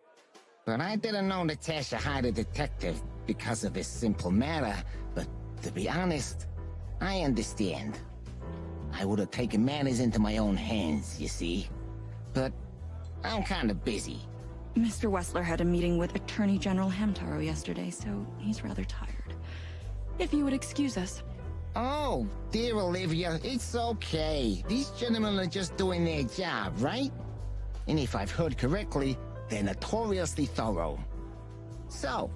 But I didn't know Natasha hired a detective because of this simple matter, but to be honest, I understand. I would have taken matters into my own hands, you see. But I'm kind of busy. Mr. Wessler had a meeting with Attorney General Hamtaro yesterday, so he's rather tired. If you would excuse us. Oh, dear Olivia, it's okay. These gentlemen are just doing their job, right? And if I've heard correctly, they're notoriously thorough. So,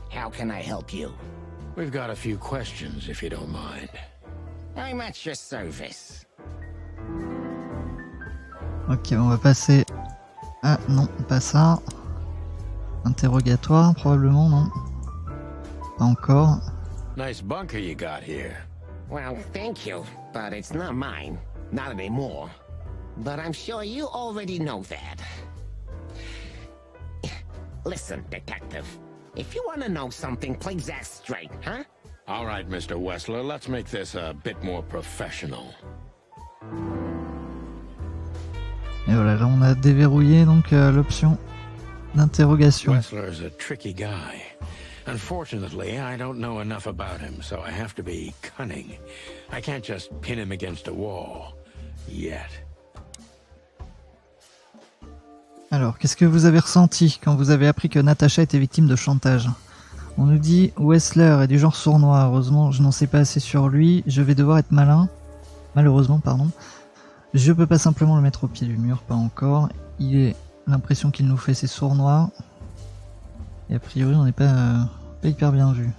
how can I help you? We've got a few questions, if you don't mind. I'm at your service. Ok, on va passer... Ah non, pas ça. Interrogatoire, probablement, non? Pas encore. Nice bunker you got here. Well, thank you, but it's not mine. Not anymore. But I'm sure you already know that. Listen, detective. If you want to know something, please ask straight, huh? All right, Mr. Wessler, let's make this a bit more professional. Et voilà, là on a déverrouillé donc l'option d'interrogation. Wessler's a tricky guy. Unfortunately, I don't know enough about him, so I have to be cunning. I can't just pin him against a wall. Yet. Alors, qu'est-ce que vous avez ressenti quand vous avez appris que Natasha était victime de chantage? On nous dit Wessler est du genre sournois. Heureusement, je n'en sais pas assez sur lui. Je vais devoir être malin. Malheureusement, pardon. Je peux pas simplement le mettre au pied du mur, pas encore. L'impression qu'il nous fait, c'est sournois. Et a priori, on n'est pas hyper bien vu.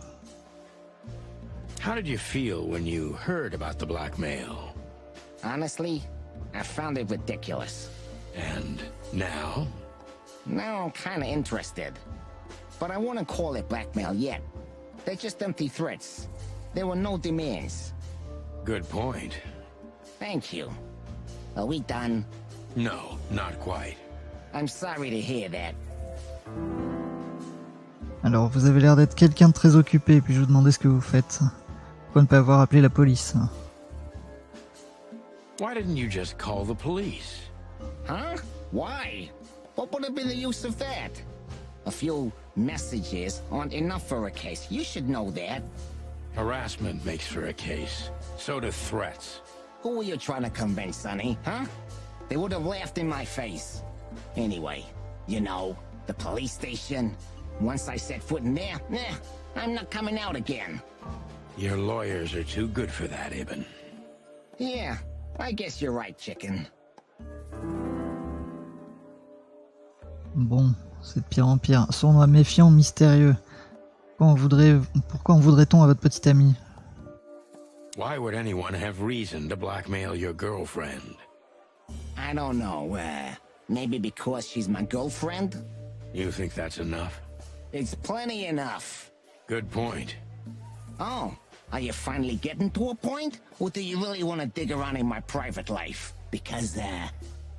How did you feel when you heard about the blackmail? Honestly, I found it ridiculous. And now? Now I'm kinda interested. But I wouldn't call it blackmail yet. They're just empty threats. There were no demands. Good point. Thank you. Are we done? No, not quite. I'm sorry to hear that. Alors, vous avez l'air d'être quelqu'un de très occupé, et puis je vous demandais ce que vous faites. Pourquoi ne pas avoir appelé la police? Why didn't you just call the police? Huh? Why? What would have been the use of that? A few messages aren't enough for a case. You should know that. Harassment makes for a case. So do threats. Who were you trying to convince, Sonny? Huh? They would have laughed in my face. Anyway, you know, the police station. Once I set foot in there, I'm not coming out again. Your lawyers are too good for that, Ibn. Yeah, I guess you're right, chicken. Bon, c'est de pire en pire. Sournois méfiant, mystérieux. Pourquoi en voudrait-on à votre petite amie? Why would anyone have reason to blackmail your girlfriend? I don't know, maybe because she's my girlfriend? You think that's enough? It's plenty enough. Good point. Oh, are you finally getting to a point? Or do you really want to dig around in my private life? Because,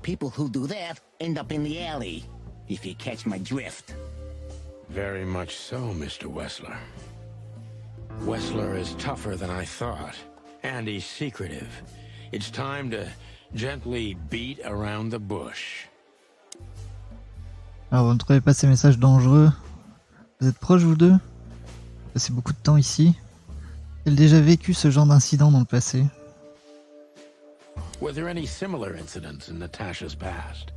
people who do that end up in the alley, if you catch my drift. Very much so, Mr. Wessler. Wessler is tougher than I thought, and he's secretive. It's time to gently beat around the bush. Alors, vous ne trouvez pas ces messages dangereux? Vous êtes proches, vous deux? Vous passez beaucoup de temps ici? Avez-vous déjà vécu ce genre d'incident dans le passé? Were there any similar incidents in Natasha's past?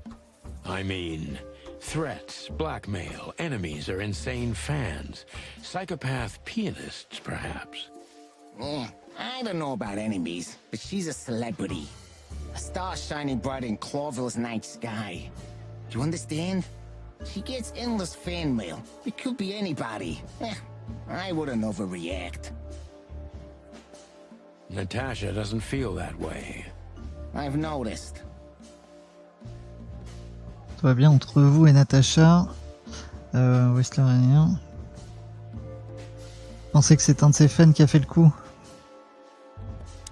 I mean, threats, blackmail, enemies or insane fans, psychopath pianists, perhaps. I don't know about enemies, but she's a celebrity. A star shining bright in Clawville's night sky. Do you understand? She gets endless fan mail. It could be anybody. I wouldn't overreact. Natasha doesn't feel that way. I've noticed. Tout va bien entre vous et Natasha. Wessler et rien. Pensez que c'est un de ses fans qui a fait le coup?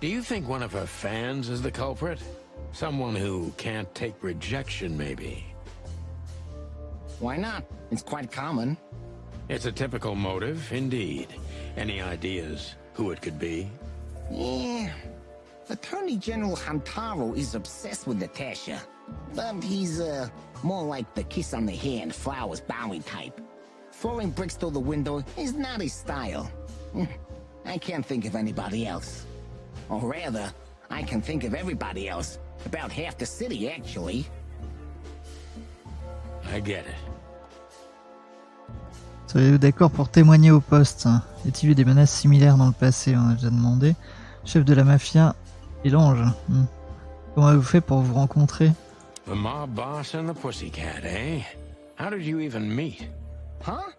Do you think one of her fans is the culprit? Someone who can't take rejection, maybe? Why not? It's quite common. It's a typical motive, indeed. Any ideas who it could be? Yeah. Attorney General Hamtaro is obsessed with Natasha. But he's, more like the kiss on the hand, flowers bowing type. Throwing bricks through the window is not his style. I can't think of anybody else. Or rather, I can think of everybody else. About half the city, actually. I get it. Seriez-vous d'accord pour témoigner au poste? Y-a-t-il eu des menaces similaires dans le passé? On a déjà demandé. Chef de la mafia et l'ange. Comment avez-vous fait pour vous rencontrer? The mob boss and the pussycat, eh? How did you even meet? Huh?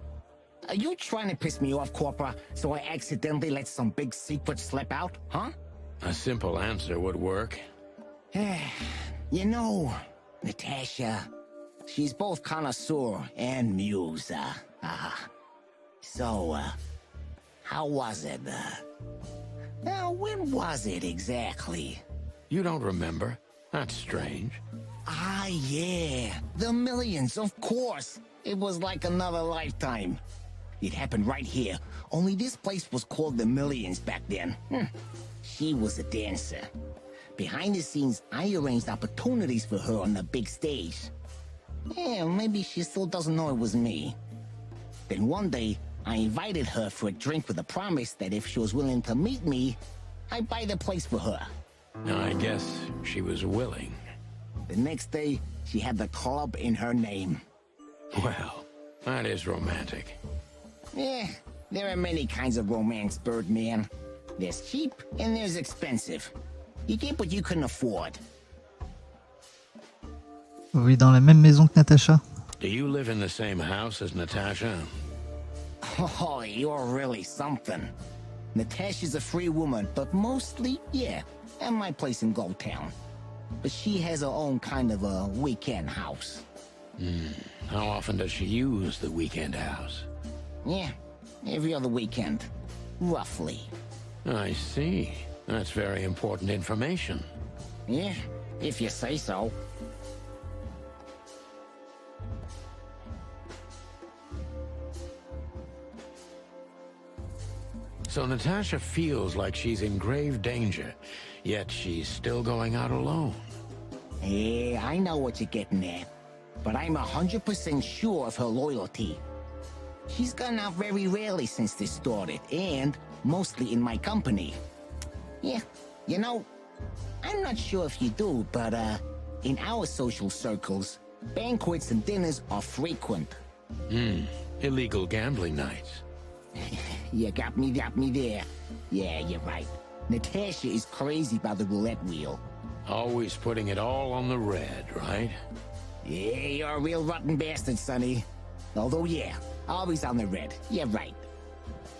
Are you trying to piss me off, Corpora, so I accidentally let some big secret slip out, huh? A simple answer would work. You know, Natasha, she's both connoisseur and muse. So, how was it? When was it exactly? You don't remember? That's strange. Ah, yeah. The Millions, of course. It was like another lifetime. It happened right here. Only this place was called the Millions back then. She was a dancer. Behind the scenes, I arranged opportunities for her on the big stage. Yeah, maybe she still doesn't know it was me. Then one day, I invited her for a drink with a promise that if she was willing to meet me, I'd buy the place for her. I guess she was willing. The next day, she had the club in her name. Well, that is romantic. Yeah, there are many kinds of romance, Birdman. There's cheap and there's expensive. You get what you can afford. Vous vivez dans la même maison que Natasha? Do you live in the same house as Natasha? Oh, you're really something. Natasha's a free woman, but mostly, yeah, at my place in Goldtown. But she has her own kind of a weekend house. How often does she use the weekend house? Yeah, every other weekend, roughly. I see. That's very important information. Yeah, If you say so. So Natasha feels like she's in grave danger, yet she's still going out alone. Yeah, I know what you're getting at. But I'm 100% sure of her loyalty. She's gone out very rarely since this started, and mostly in my company. Yeah, you know, I'm not sure if you do, but in our social circles, banquets and dinners are frequent. Illegal gambling nights. You got me there. Yeah, you're right. Natasha is crazy about the roulette wheel. Always putting it all on the red, right? Yeah, you're a real rotten bastard, Sonny. Although, yeah, always on the red. You're right.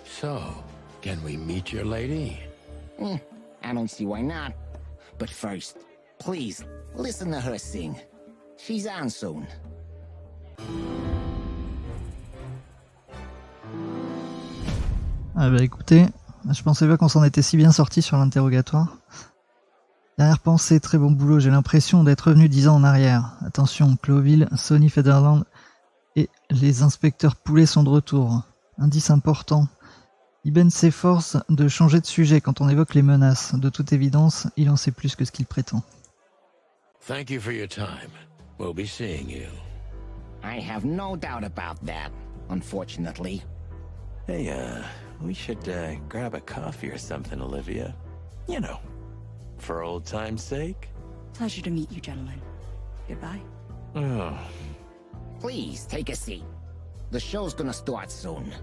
So, can we meet your lady? I don't see why not. But first, please, listen to her sing. She's on soon. Ah bah écoutez, je pensais pas qu'on s'en était si bien sorti sur l'interrogatoire. Dernière pensée, très bon boulot, j'ai l'impression d'être revenu 10 ans en arrière. Attention, Cloville, Sonny Federland et les inspecteurs poulets sont de retour. Indice important. Iben s'efforce de changer de sujet quand on évoque les menaces. De toute évidence, il en sait plus que ce qu'il prétend. Thank you for your time. We'll be seeing you. I have no doubt about that, unfortunately. Hey, we should grab a coffee or something, Olivia. You know, for old time's sake. Pleasure to meet you, gentlemen. Goodbye. Oh. Please, take a seat. The show's gonna start soon.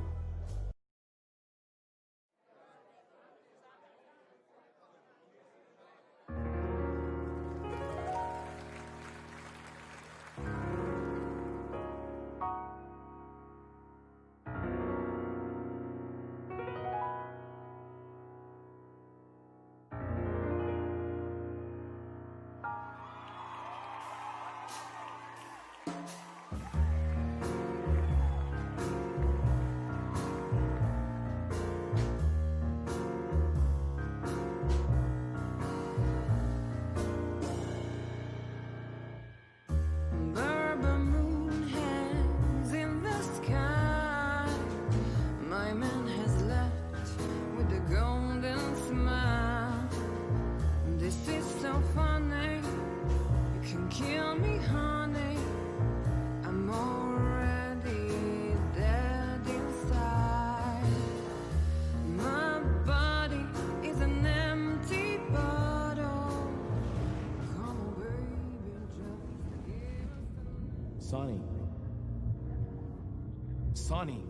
Sonny.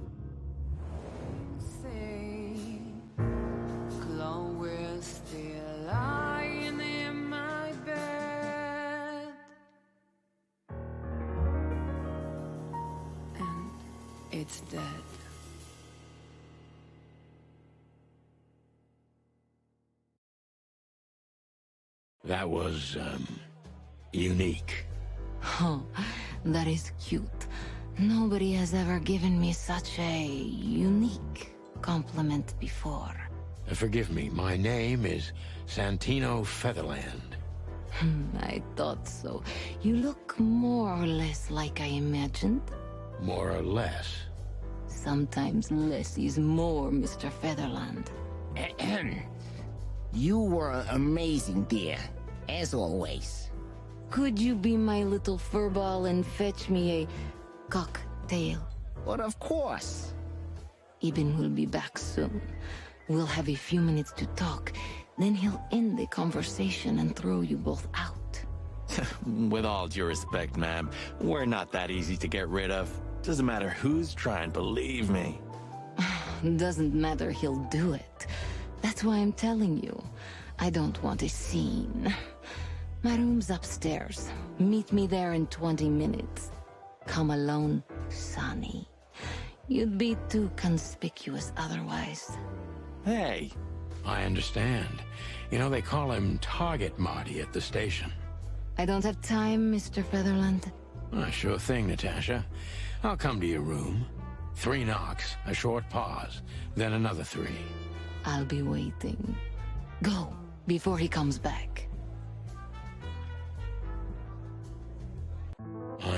Chloe's still lying in my bed, and it's dead. That was, unique. Oh, that is cute. Nobody has ever given me such a unique compliment before. Forgive me, my name is Santino Featherland. I thought so. You look more or less like I imagined. More or less? Sometimes less is more, Mr. Featherland. You were amazing, dear. As always. Could you be my little furball and fetch me a cocktail? But of course. Ibn will be back soon. We'll have a few minutes to talk. Then he'll end the conversation and throw you both out. With all due respect, ma'am, we're not that easy to get rid of. Doesn't matter who's trying, believe me. Doesn't matter, he'll do it. That's why I'm telling you. I don't want a scene. My room's upstairs. Meet me there in 20 minutes. Come alone, Sonny. You'd be too conspicuous otherwise. Hey. I understand. You know, they call him Target Marty at the station. I don't have time, Mr. Featherland. Sure thing, Natasha. I'll come to your room. 3 knocks, a short pause, then another 3. I'll be waiting. Go, before he comes back.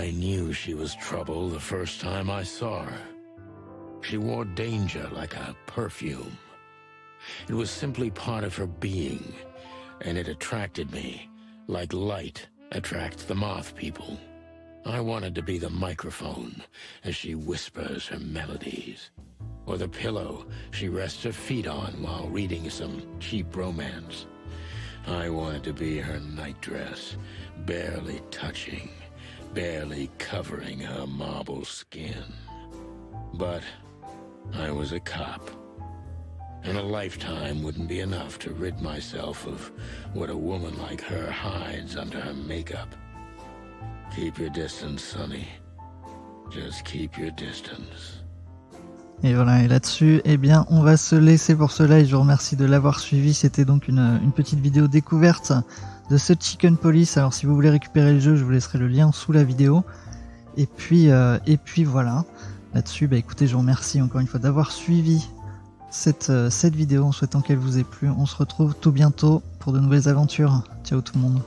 I knew she was trouble the first time I saw her. She wore danger like a perfume. It was simply part of her being, and it attracted me, like light attracts the moth people. I wanted to be the microphone as she whispers her melodies, or the pillow she rests her feet on while reading some cheap romance. I wanted to be her nightdress, barely touching, barely covering her marble skin. But I was a cop, and a lifetime wouldn't be enough to rid myself of what a woman like her hides under her makeup. Keep your distance, Sonny. Just keep your distance. Et voilà, et là-dessus, eh bien, on va se laisser pour ce live. Je vous remercie de l'avoir suivi. C'était donc une petite vidéo découverte de ce Chicken Police. Alors, si vous voulez récupérer le jeu, je vous laisserai le lien sous la vidéo. Et puis voilà. Là-dessus, bah écoutez, je vous remercie encore une fois d'avoir suivi cette vidéo en souhaitant qu'elle vous ait plu. On se retrouve tout bientôt pour de nouvelles aventures. Ciao tout le monde.